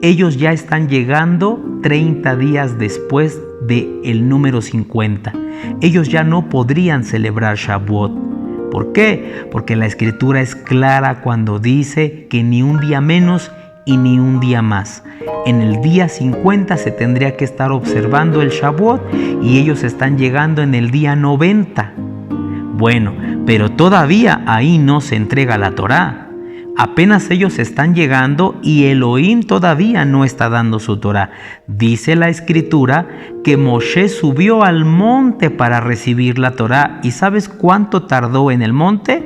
Ellos ya están llegando 30 días después del número 50. Ellos ya no podrían celebrar Shavuot. ¿Por qué? Porque la Escritura es clara cuando dice que ni un día menos y ni un día más. En el día 50 se tendría que estar observando el Shavuot y ellos están llegando en el día 90. Bueno, pero todavía ahí no se entrega la Torá. Apenas ellos están llegando y Elohim todavía no está dando su Torá. Dice la Escritura que Moshe subió al monte para recibir la Torá. ¿Y sabes cuánto tardó en el monte?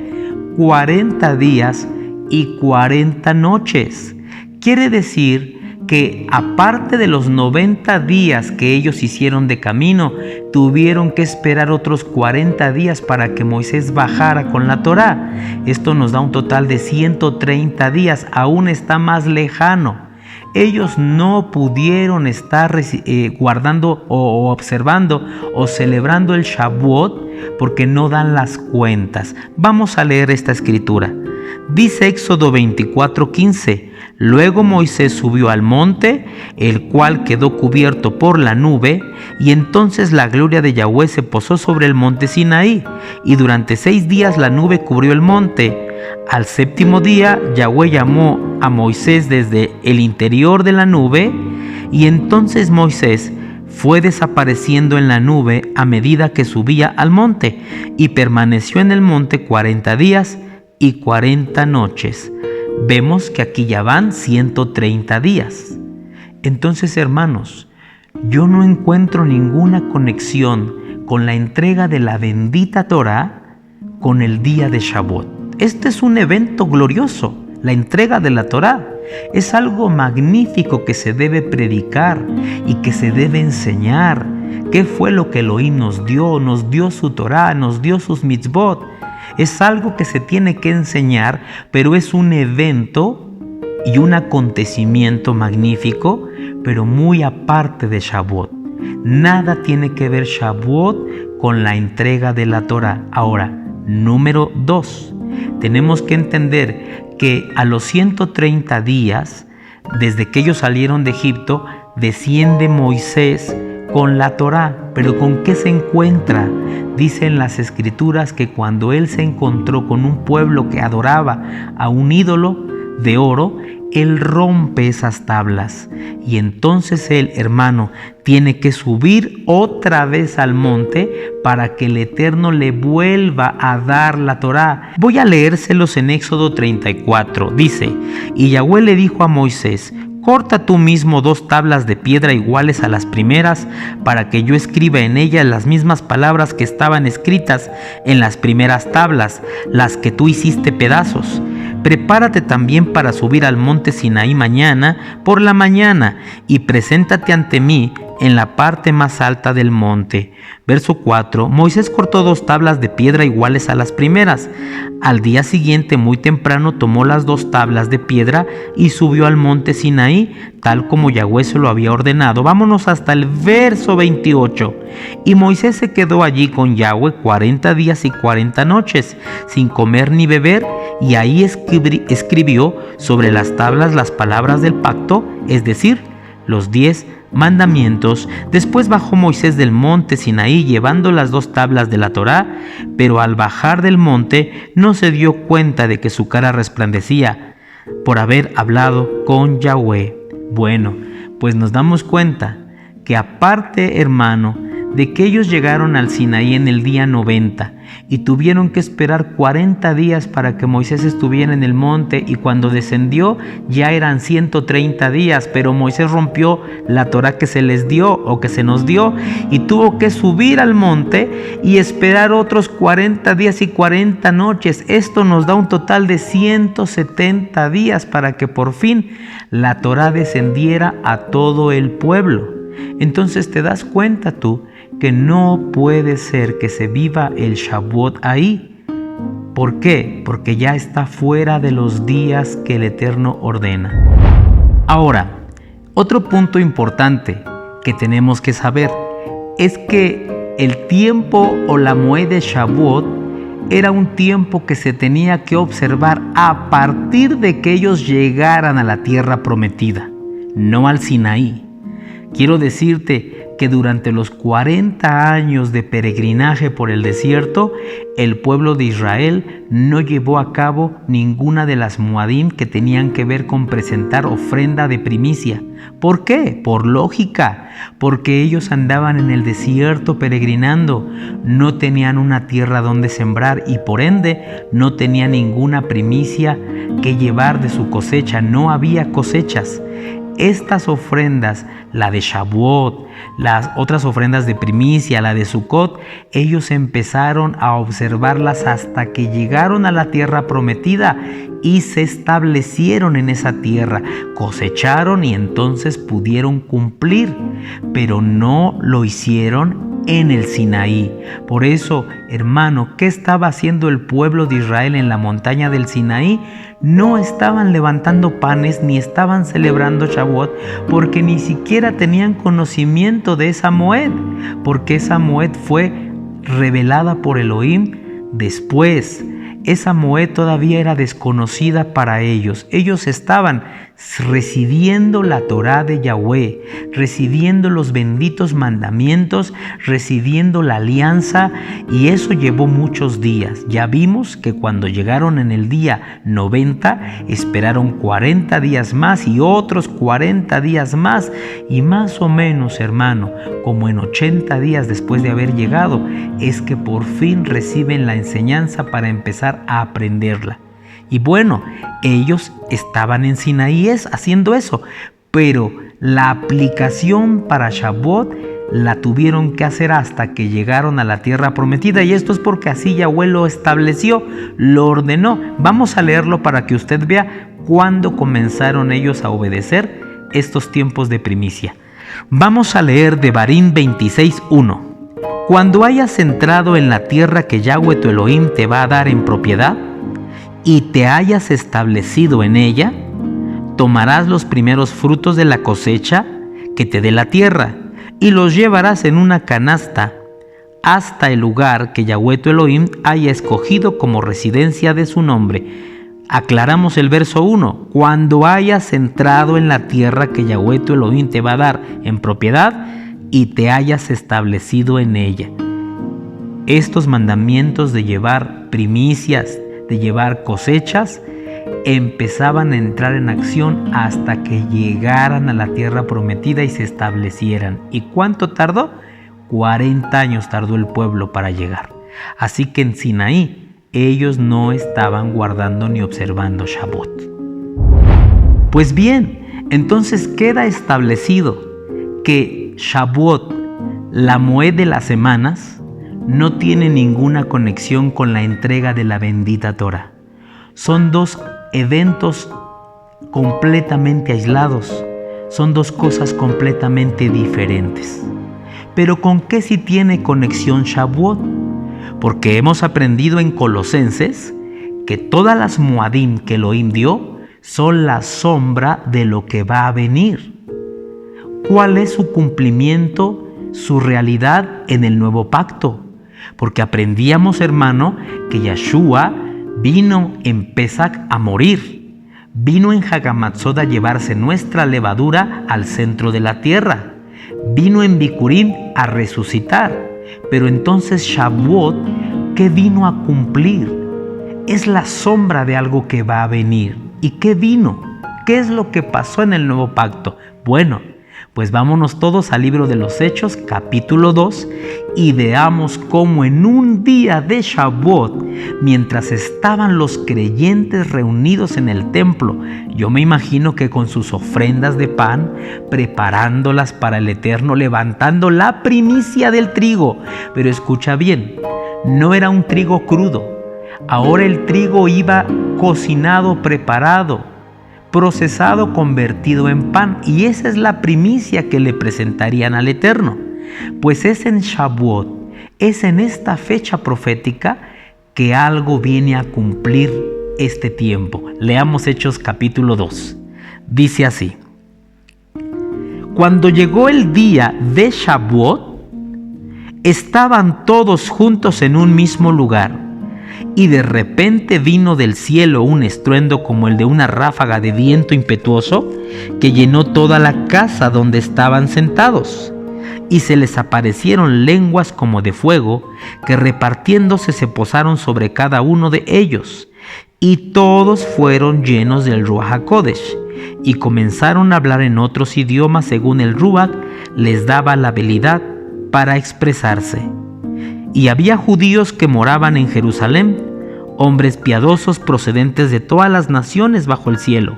40 días y 40 noches. Quiere decir que aparte de los 90 días que ellos hicieron de camino, tuvieron que esperar otros 40 días para que Moisés bajara con la Torá. Esto nos da un total de 130 días, aún está más lejano. Ellos no pudieron estar guardando o observando o celebrando el Shavuot porque no dan las cuentas. Vamos a leer esta escritura. Dice Éxodo 24:15: Luego Moisés subió al monte, el cual quedó cubierto por la nube, y entonces la gloria de Yahweh se posó sobre el monte Sinaí, y durante 6 días la nube cubrió el monte. Al séptimo día Yahweh llamó a Moisés desde el interior de la nube, y entonces Moisés fue desapareciendo en la nube a medida que subía al monte, y permaneció en el monte 40 días y 40 noches. Vemos que aquí ya van 130 días. Entonces, hermanos, yo no encuentro ninguna conexión con la entrega de la bendita Torá con el día de Shavuot. Este es un evento glorioso, la entrega de la Torá. Es algo magnífico que se debe predicar y que se debe enseñar. ¿Qué fue lo que Elohim nos dio? Nos dio su Torá, nos dio sus mitzvot. Es algo que se tiene que enseñar, pero es un evento y un acontecimiento magnífico, pero muy aparte de Shavuot. Nada tiene que ver Shavuot con la entrega de la Torá. Ahora, número 2, tenemos que entender que a los 130 días, desde que ellos salieron de Egipto, desciende Moisés con la Torá. ¿Pero con qué se encuentra? Dicen las Escrituras que cuando él se encontró con un pueblo que adoraba a un ídolo de oro, él rompe esas tablas. Y entonces él, hermano, tiene que subir otra vez al monte para que el Eterno le vuelva a dar la Torá. Voy a leérselos en Éxodo 34. Dice: Y Yahweh le dijo a Moisés: Corta tú mismo 2 tablas de piedra iguales a las primeras, para que yo escriba en ellas las mismas palabras que estaban escritas en las primeras tablas, las que tú hiciste pedazos. Prepárate también para subir al monte Sinaí mañana por la mañana, y preséntate ante mí en la parte más alta del monte. Verso 4. Moisés cortó 2 tablas de piedra iguales a las primeras. Al día siguiente, muy temprano, tomó las 2 tablas de piedra y subió al monte Sinaí, tal como Yahweh se lo había ordenado. Vámonos hasta el verso 28. Y Moisés se quedó allí con Yahweh 40 días y 40 noches, sin comer ni beber, y ahí escribió sobre las tablas las palabras del pacto, es decir, los 10 mandamientos. Después bajó Moisés del monte Sinaí llevando las 2 tablas de la Torá, pero al bajar del monte no se dio cuenta de que su cara resplandecía por haber hablado con Yahweh. Bueno, pues nos damos cuenta que aparte, hermano, de que ellos llegaron al Sinaí en el día 90 y tuvieron que esperar 40 días para que Moisés estuviera en el monte, y cuando descendió ya eran 130 días, pero Moisés rompió la Torá que se les dio o que se nos dio y tuvo que subir al monte y esperar otros 40 días y 40 noches. Esto nos da un total de 170 días para que por fin la Torá descendiera a todo el pueblo. Entonces te das cuenta tú que no puede ser que se viva el Shavuot ahí. ¿Por qué? Porque ya está fuera de los días que el Eterno ordena. Ahora, otro punto importante que tenemos que saber es que el tiempo o la moed de Shavuot era un tiempo que se tenía que observar a partir de que ellos llegaran a la tierra prometida, no al Sinaí. Quiero decirte que durante los 40 años de peregrinaje por el desierto, el pueblo de Israel no llevó a cabo ninguna de las muadim que tenían que ver con presentar ofrenda de primicia. ¿Por qué? Por lógica, porque ellos andaban en el desierto peregrinando, no tenían una tierra donde sembrar y por ende no tenían ninguna primicia que llevar de su cosecha, no había cosechas. Estas ofrendas, la de Shavuot, las otras ofrendas de primicia, la de Sukkot, ellos empezaron a observarlas hasta que llegaron a la tierra prometida y se establecieron en esa tierra, cosecharon y entonces pudieron cumplir, pero no lo hicieron en el Sinaí. Por eso, hermano, ¿qué estaba haciendo el pueblo de Israel en la montaña del Sinaí? No estaban levantando panes ni estaban celebrando Shavuot porque ni siquiera tenían conocimiento de esa Moed, porque esa Moed fue revelada por Elohim después. Esa Moed todavía era desconocida para ellos. Ellos estaban recibiendo la Torá de Yahweh, recibiendo los benditos mandamientos, recibiendo la alianza, y eso llevó muchos días. Ya vimos que cuando llegaron en el día 90, esperaron 40 días más y otros 40 días más, y más o menos, hermano, como en 80 días después de haber llegado, es que por fin reciben la enseñanza para empezar a aprenderla. Y bueno, ellos estaban en Sinaí haciendo eso, pero la aplicación para Shavuot la tuvieron que hacer hasta que llegaron a la tierra prometida, y esto es porque así Yahweh lo estableció, lo ordenó. Vamos a leerlo para que usted vea cuándo comenzaron ellos a obedecer estos tiempos de primicia. Vamos a leer Devarim 26:1. Cuando hayas entrado en la tierra que Yahweh tu Elohim te va a dar en propiedad, y te hayas establecido en ella, tomarás los primeros frutos de la cosecha que te dé la tierra, y los llevarás en una canasta hasta el lugar que Yahweh tu Elohim haya escogido como residencia de su nombre. Aclaramos el verso 1. Cuando hayas entrado en la tierra que Yahweh tu Elohim te va a dar en propiedad y te hayas establecido en ella. Estos mandamientos de llevar primicias, de llevar cosechas, empezaban a entrar en acción hasta que llegaran a la tierra prometida y se establecieran. ¿Y cuánto tardó? 40 años tardó el pueblo para llegar. Así que en Sinaí ellos no estaban guardando ni observando Shavuot. Pues bien, entonces queda establecido que Shavuot, la Moed de las semanas, no tiene ninguna conexión con la entrega de la bendita Torah. Son dos eventos completamente aislados, son dos cosas completamente diferentes. Pero ¿con qué sí tiene conexión Shavuot? Porque hemos aprendido en Colosenses que todas las Moadim que Elohim dio son la sombra de lo que va a venir. ¿Cuál es su cumplimiento, su realidad en el nuevo pacto? Porque aprendíamos, hermano, que Yeshua vino en Pesach a morir, vino en Hagamatzot a llevarse nuestra levadura al centro de la tierra, vino en Bikurim a resucitar. Pero entonces Shavuot, ¿qué vino a cumplir? Es la sombra de algo que va a venir. ¿Y qué vino? ¿Qué es lo que pasó en el nuevo pacto? Bueno, pues vámonos todos al libro de los Hechos, capítulo 2, y veamos cómo en un día de Shavuot, mientras estaban los creyentes reunidos en el templo, yo me imagino que con sus ofrendas de pan, preparándolas para el Eterno, levantando la primicia del trigo. Pero escucha bien, no era un trigo crudo, ahora el trigo iba cocinado, preparado, procesado, convertido en pan, y esa es la primicia que le presentarían al Eterno. Pues es en Shavuot, es en esta fecha profética que algo viene a cumplir este tiempo. Leamos Hechos capítulo 2. Dice así: cuando llegó el día de Shavuot, estaban todos juntos en un mismo lugar. Y de repente vino del cielo un estruendo como el de una ráfaga de viento impetuoso que llenó toda la casa donde estaban sentados. y se les aparecieron lenguas como de fuego, que repartiéndose se posaron sobre cada uno de ellos. Y todos fueron llenos del Ruach HaKodesh, y comenzaron a hablar en otros idiomas según el Ruach les daba la habilidad para expresarse. Y había judíos que moraban en Jerusalén, hombres piadosos procedentes de todas las naciones bajo el cielo.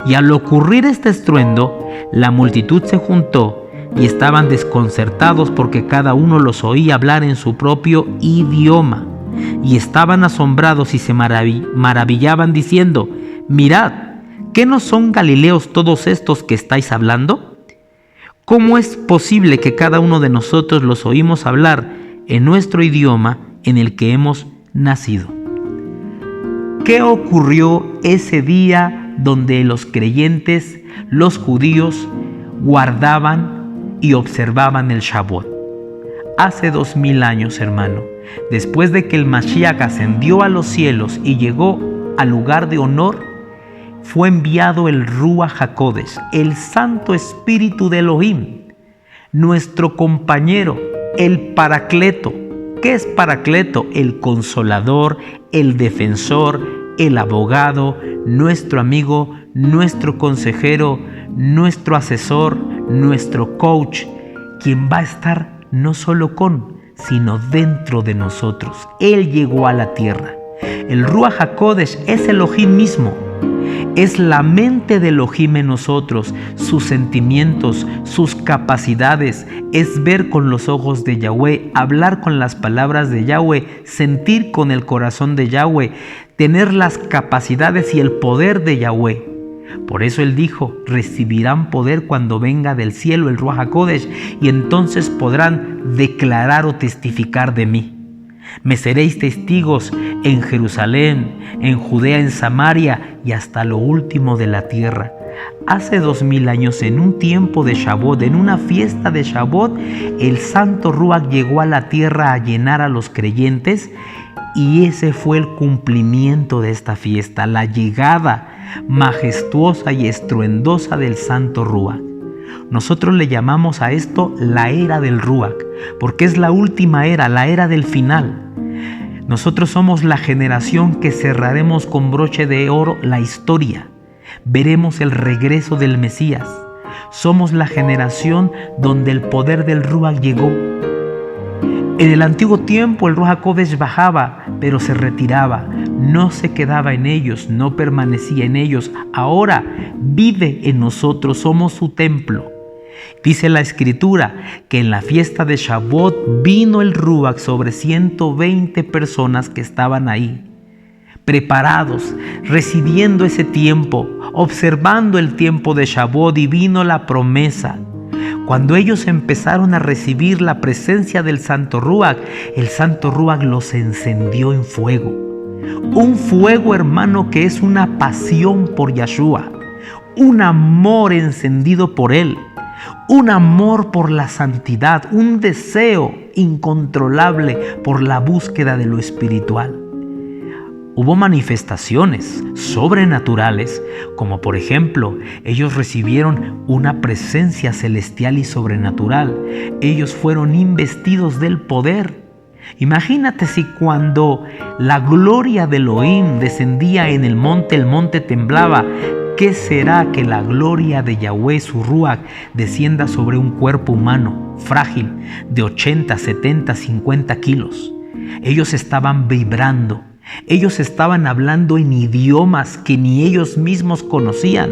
Y al ocurrir este estruendo, la multitud se juntó y estaban desconcertados porque cada uno los oía hablar en su propio idioma. Y estaban asombrados y se maravillaban diciendo: mirad, ¿qué no son galileos todos estos que estáis hablando? ¿Cómo es posible que cada uno de nosotros los oímos hablar en nuestro idioma en el que hemos nacido? ¿Qué ocurrió ese día donde los creyentes, los judíos, guardaban y observaban el Shavuot? Hace 2000 años, hermano, después de que el Mashiach ascendió a los cielos y llegó al lugar de honor, fue enviado el Ruach HaKodesh, el Santo Espíritu de Elohim, nuestro compañero, el Paracleto. ¿Qué es Paracleto? El consolador, el defensor, el abogado, nuestro amigo, nuestro consejero, nuestro asesor, nuestro coach, quien va a estar no solo con, sino dentro de nosotros. Él llegó a la tierra. El Ruach HaKodesh es Elohim mismo. Es la mente de Elohim en nosotros, sus sentimientos, sus capacidades. Es ver con los ojos de Yahweh, hablar con las palabras de Yahweh, sentir con el corazón de Yahweh, tener las capacidades y el poder de Yahweh. Por eso Él dijo: recibirán poder cuando venga del cielo el Ruach HaKodesh, y entonces podrán declarar o testificar de mí. Me seréis testigos en Jerusalén, en Judea, en Samaria y hasta lo último de la tierra. Hace 2000 años, en un tiempo de Shavuot, en una fiesta de Shavuot, el Santo Ruach llegó a la tierra a llenar a los creyentes, y ese fue el cumplimiento de esta fiesta, la llegada majestuosa y estruendosa del Santo Ruach. Nosotros le llamamos a esto la era del Ruach, porque es la última era, la era del final. Nosotros somos la generación que cerraremos con broche de oro la historia. Veremos el regreso del Mesías. Somos la generación donde el poder del Ruach llegó. En el antiguo tiempo el Ruach HaKodesh bajaba, pero se retiraba. No se quedaba en ellos, no permanecía en ellos. Ahora vive en nosotros, somos su templo. Dice la Escritura que en la fiesta de Shavuot vino el Ruach sobre 120 personas que estaban ahí, preparados, recibiendo ese tiempo, observando el tiempo de Shavuot, y vino la promesa. Cuando ellos empezaron a recibir la presencia del Santo Ruach, el Santo Ruach los encendió en fuego. Un fuego, hermano, que es una pasión por Yahshua, un amor encendido por Él, un amor por la santidad, un deseo incontrolable por la búsqueda de lo espiritual. Hubo manifestaciones sobrenaturales, como por ejemplo, ellos recibieron una presencia celestial y sobrenatural. Ellos fueron investidos del poder. Imagínate si cuando la gloria de Elohim descendía en el monte temblaba. ¿Qué será que la gloria de Yahweh, su Ruach, descienda sobre un cuerpo humano frágil de 80, 70, 50 kilos? Ellos estaban vibrando. Ellos estaban hablando en idiomas que ni ellos mismos conocían.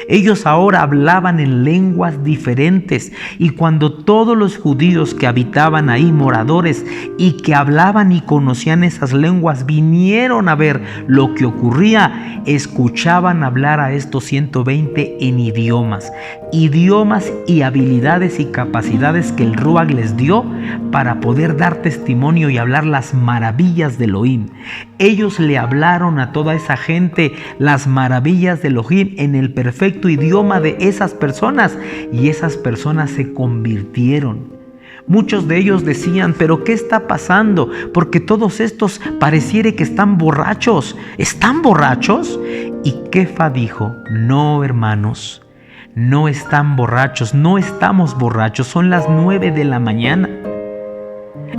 Ellos ahora hablaban en lenguas diferentes, y cuando todos los judíos que habitaban ahí, moradores, y que hablaban y conocían esas lenguas, vinieron a ver lo que ocurría, escuchaban hablar a estos 120 en idiomas y habilidades y capacidades que el Ruach les dio para poder dar testimonio y hablar las maravillas de Elohim. Ellos le hablaron a toda esa gente las maravillas de Elohim en el perfecto idioma de esas personas, y esas personas se convirtieron. Muchos de ellos decían: ¿pero qué está pasando? Porque todos estos pareciere que están borrachos. ¿Están borrachos? Y Kefa dijo: no, hermanos, no están borrachos, no estamos borrachos, son las 9 de la mañana.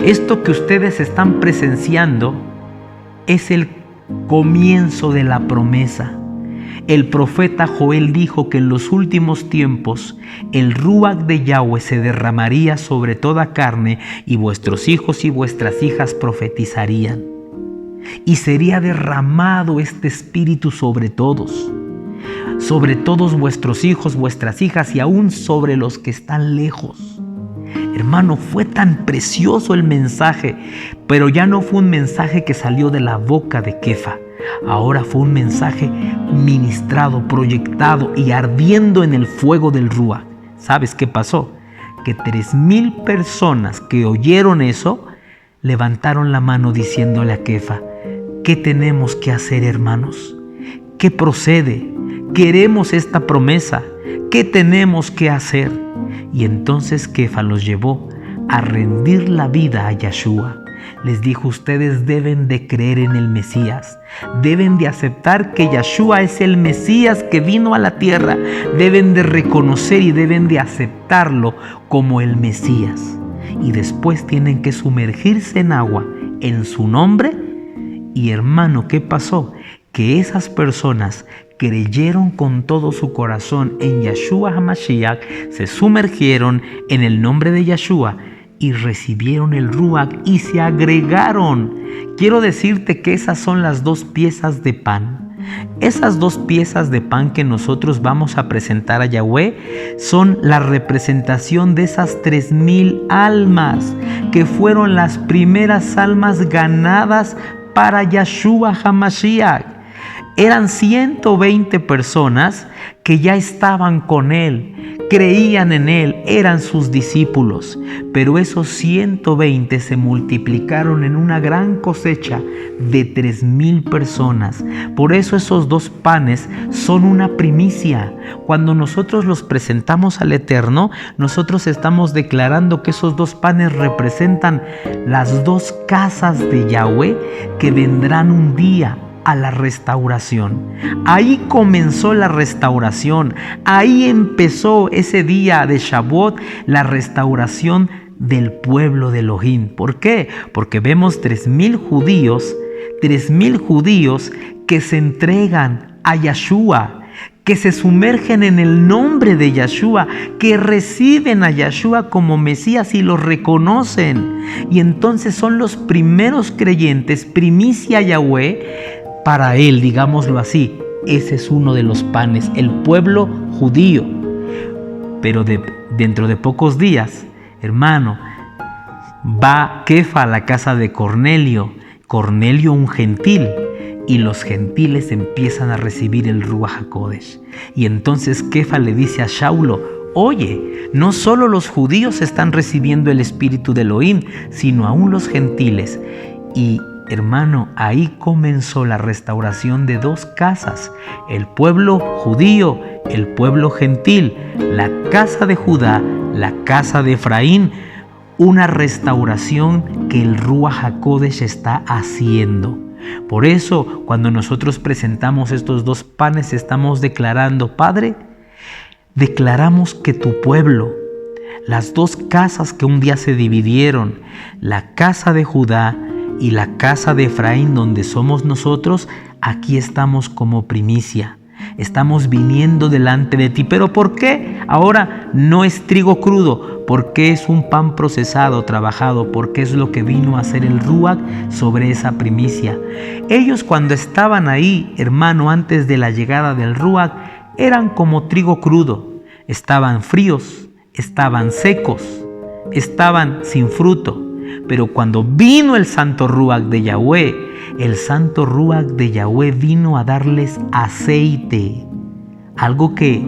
Esto que ustedes están presenciando es el comienzo de la promesa. El profeta Joel dijo que en los últimos tiempos el Ruach de Yahweh se derramaría sobre toda carne y vuestros hijos y vuestras hijas profetizarían. Y sería derramado este espíritu sobre todos vuestros hijos, vuestras hijas y aún sobre los que están lejos. Hermano, fue tan precioso el mensaje, pero ya no fue un mensaje que salió de la boca de Kefa. Ahora fue un mensaje ministrado, proyectado y ardiendo en el fuego del Ruach. ¿Sabes qué pasó? Que 3,000 personas que oyeron eso levantaron la mano diciéndole a Kefa: ¿qué tenemos que hacer, hermanos? ¿Qué procede? Queremos esta promesa. ¿Qué tenemos que hacer? Y entonces Kefa los llevó a rendir la vida a Yahshua. Les dijo: ustedes deben de creer en el Mesías, deben de aceptar que Yahshua es el Mesías que vino a la tierra, deben de reconocer y deben de aceptarlo como el Mesías. Y después tienen que sumergirse en agua en su nombre. Y hermano, ¿qué pasó? Que esas personas creyeron con todo su corazón en Yahshua HaMashiach, se sumergieron en el nombre de Yahshua y recibieron el Ruach y se agregaron. Quiero decirte que esas son las 2 piezas de pan. Esas 2 piezas de pan que nosotros vamos a presentar a Yahweh son la representación de esas 3,000 almas que fueron las primeras almas ganadas para Yahshua HaMashiach. Eran 120 personas que ya estaban con Él, creían en Él, eran sus discípulos. Pero esos 120 se multiplicaron en una gran cosecha de 3,000 personas. Por eso esos 2 panes son una primicia. Cuando nosotros los presentamos al Eterno, nosotros estamos declarando que esos 2 panes representan las 2 casas de Yahweh que vendrán un día a la restauración. Ahí comenzó la restauración, ahí empezó ese día de Shavuot, la restauración del pueblo de Elohim. ¿Por qué? Porque vemos 3,000 judíos que se entregan a Yahshua, que se sumergen en el nombre de Yahshua, que reciben a Yahshua como Mesías y lo reconocen. Y entonces son los primeros creyentes, primicia Yahweh, para Él, digámoslo así. Ese es uno de los panes, el pueblo judío. Pero dentro de pocos días, hermano, va Kefa a la casa de Cornelio, un gentil, y los gentiles empiezan a recibir el Ruach HaKodesh. Y entonces Kefa le dice a Shaulo: oye, no solo los judíos están recibiendo el espíritu de Elohim, sino aún los gentiles. Y hermano, ahí comenzó la restauración de 2 casas, el pueblo judío, el pueblo gentil, la casa de Judá, la casa de Efraín, una restauración que el Ruach HaKodesh está haciendo. Por eso, cuando nosotros presentamos estos 2 panes, estamos declarando: Padre, declaramos que tu pueblo, las 2 casas que un día se dividieron, la casa de Judá y la casa de Efraín, donde somos nosotros, aquí estamos como primicia. Estamos viniendo delante de ti. ¿Pero por qué? Ahora no es trigo crudo, porque es un pan procesado, trabajado, porque es lo que vino a hacer el Ruach sobre esa primicia. Ellos, cuando estaban ahí, hermano, antes de la llegada del Ruach, eran como trigo crudo. Estaban fríos, estaban secos, estaban sin fruto. Pero cuando vino el Santo Ruach de Yahweh, el Santo Ruach de Yahweh vino a darles aceite, algo que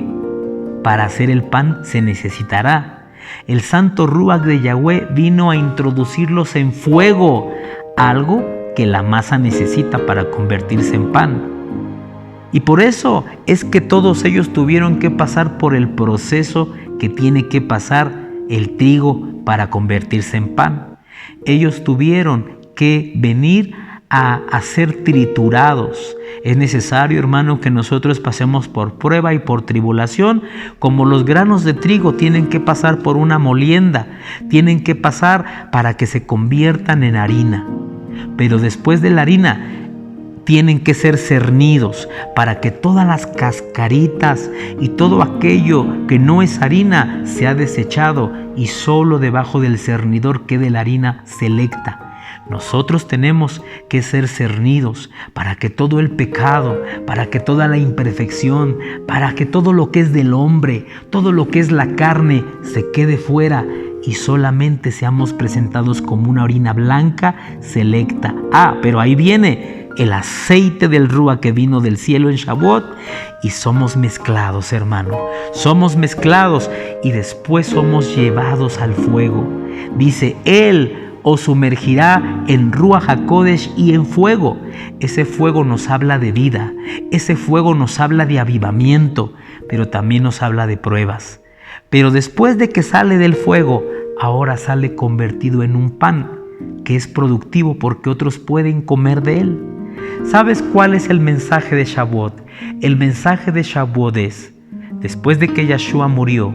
para hacer el pan se necesitará. El Santo Ruach de Yahweh vino a introducirlos en fuego, algo que la masa necesita para convertirse en pan. Y por eso es que todos ellos tuvieron que pasar por el proceso que tiene que pasar el trigo para convertirse en pan. Ellos tuvieron que venir a ser triturados. Es necesario, hermano, que nosotros pasemos por prueba y por tribulación, como los granos de trigo tienen que pasar por una molienda, tienen que pasar para que se conviertan en harina. Pero después de la harina tienen que ser cernidos para que todas las cascaritas y todo aquello que no es harina sea desechado y solo debajo del cernidor quede la harina selecta. Nosotros tenemos que ser cernidos para que todo el pecado, para que toda la imperfección, para que todo lo que es del hombre, todo lo que es la carne se quede fuera y solamente seamos presentados como una harina blanca selecta. Pero ahí viene el aceite del Rúa que vino del cielo en Shavuot y somos mezclados, hermano. Somos mezclados y después somos llevados al fuego. Dice, Él os sumergirá en Ruach HaKodesh y en fuego. Ese fuego nos habla de vida, ese fuego nos habla de avivamiento, pero también nos habla de pruebas. Pero después de que sale del fuego, ahora sale convertido en un pan que es productivo porque otros pueden comer de él. ¿Sabes cuál es el mensaje de Shavuot? El mensaje de Shavuot es, después de que Yeshua murió,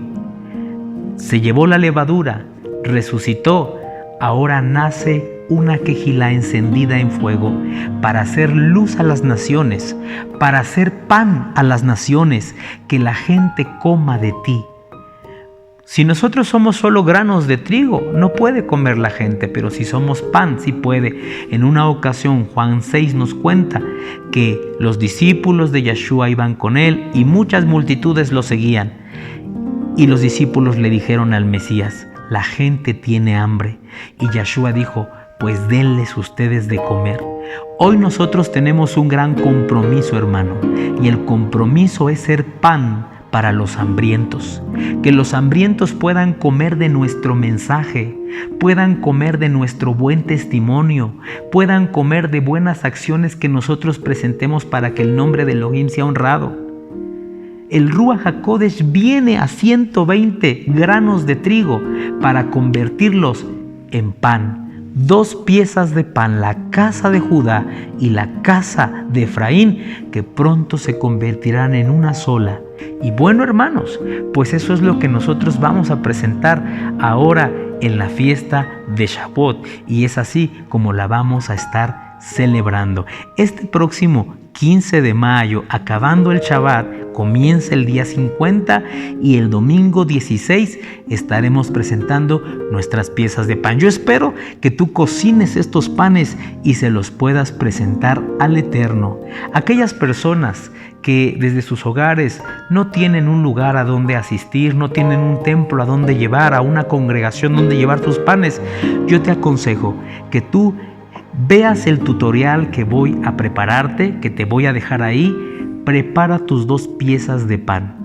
se llevó la levadura, resucitó, ahora nace una quejilá encendida en fuego para hacer luz a las naciones, para hacer pan a las naciones, que la gente coma de ti. Si nosotros somos solo granos de trigo, no puede comer la gente, pero si somos pan, sí puede. En una ocasión, Juan 6 nos cuenta que los discípulos de Yeshua iban con él y muchas multitudes lo seguían. Y los discípulos le dijeron al Mesías, la gente tiene hambre. Y Yeshua dijo, pues denles ustedes de comer. Hoy nosotros tenemos un gran compromiso, hermano, y el compromiso es ser pan para los hambrientos, que los hambrientos puedan comer de nuestro mensaje, puedan comer de nuestro buen testimonio, puedan comer de buenas acciones que nosotros presentemos para que el nombre de Elohim sea honrado. El Ruach HaKodesh viene a 120 granos de trigo para convertirlos en pan. 2 piezas de pan, la casa de Judá y la casa de Efraín, que pronto se convertirán en una sola. Y bueno, hermanos, pues eso es lo que nosotros vamos a presentar ahora en la fiesta de Shavuot, y es así como la vamos a estar celebrando. Este próximo 15 de mayo, acabando el Shabbat, comienza el día 50 y el domingo 16 estaremos presentando nuestras piezas de pan. Yo espero que tú cocines estos panes y se los puedas presentar al Eterno. Aquellas personas que desde sus hogares no tienen un lugar a donde asistir, no tienen un templo a donde llevar, a una congregación donde llevar tus panes, yo te aconsejo que tú veas el tutorial que voy a prepararte, que te voy a dejar ahí. Prepara tus 2 piezas de pan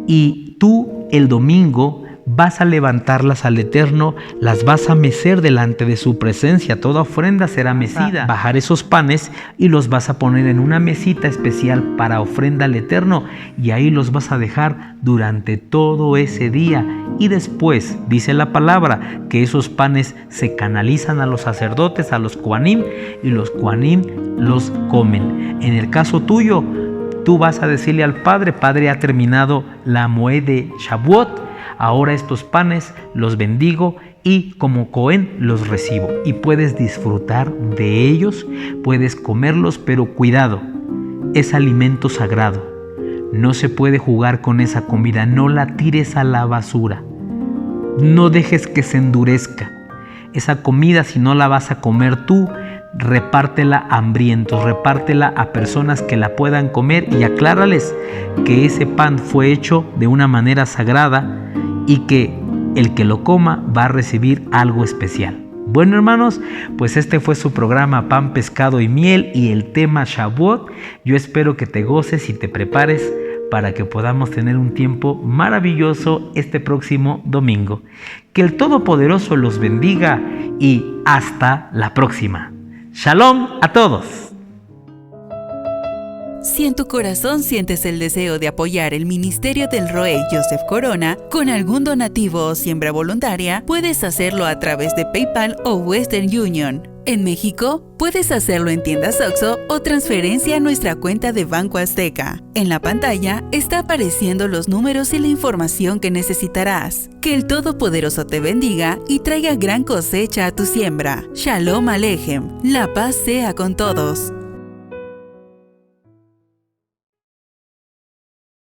y tú el domingo vas a levantarlas al Eterno, las vas a mecer delante de su presencia. Toda ofrenda será mecida. Bajar esos panes y los vas a poner en una mesita especial para ofrenda al Eterno, y ahí los vas a dejar durante todo ese día. Y después dice la palabra que esos panes se canalizan a los sacerdotes, a los Kohanim, y los Kohanim los comen. En el caso tuyo, tú vas a decirle al Padre: Padre, ha terminado la Moed de Shavuot, ahora estos panes los bendigo y como Cohen los recibo. Y puedes disfrutar de ellos, puedes comerlos, pero cuidado, es alimento sagrado. No se puede jugar con esa comida, no la tires a la basura. No dejes que se endurezca. Esa comida, si no la vas a comer tú, repártela a hambrientos, repártela a personas que la puedan comer, y aclárales que ese pan fue hecho de una manera sagrada y que el que lo coma va a recibir algo especial. Bueno, hermanos, pues este fue su programa Pan, Pescado y Miel y el tema Shavuot. Yo espero que te goces y te prepares para que podamos tener un tiempo maravilloso este próximo domingo. Que el Todopoderoso los bendiga y hasta la próxima. Shalom a todos. Si en tu corazón sientes el deseo de apoyar el ministerio del Roey Joseph Corona con algún donativo o siembra voluntaria, puedes hacerlo a través de PayPal o Western Union. En México, puedes hacerlo en tiendas OXXO o transferencia a nuestra cuenta de Banco Azteca. En la pantalla está apareciendo los números y la información que necesitarás. Que el Todopoderoso te bendiga y traiga gran cosecha a tu siembra. Shalom Alejem. La paz sea con todos.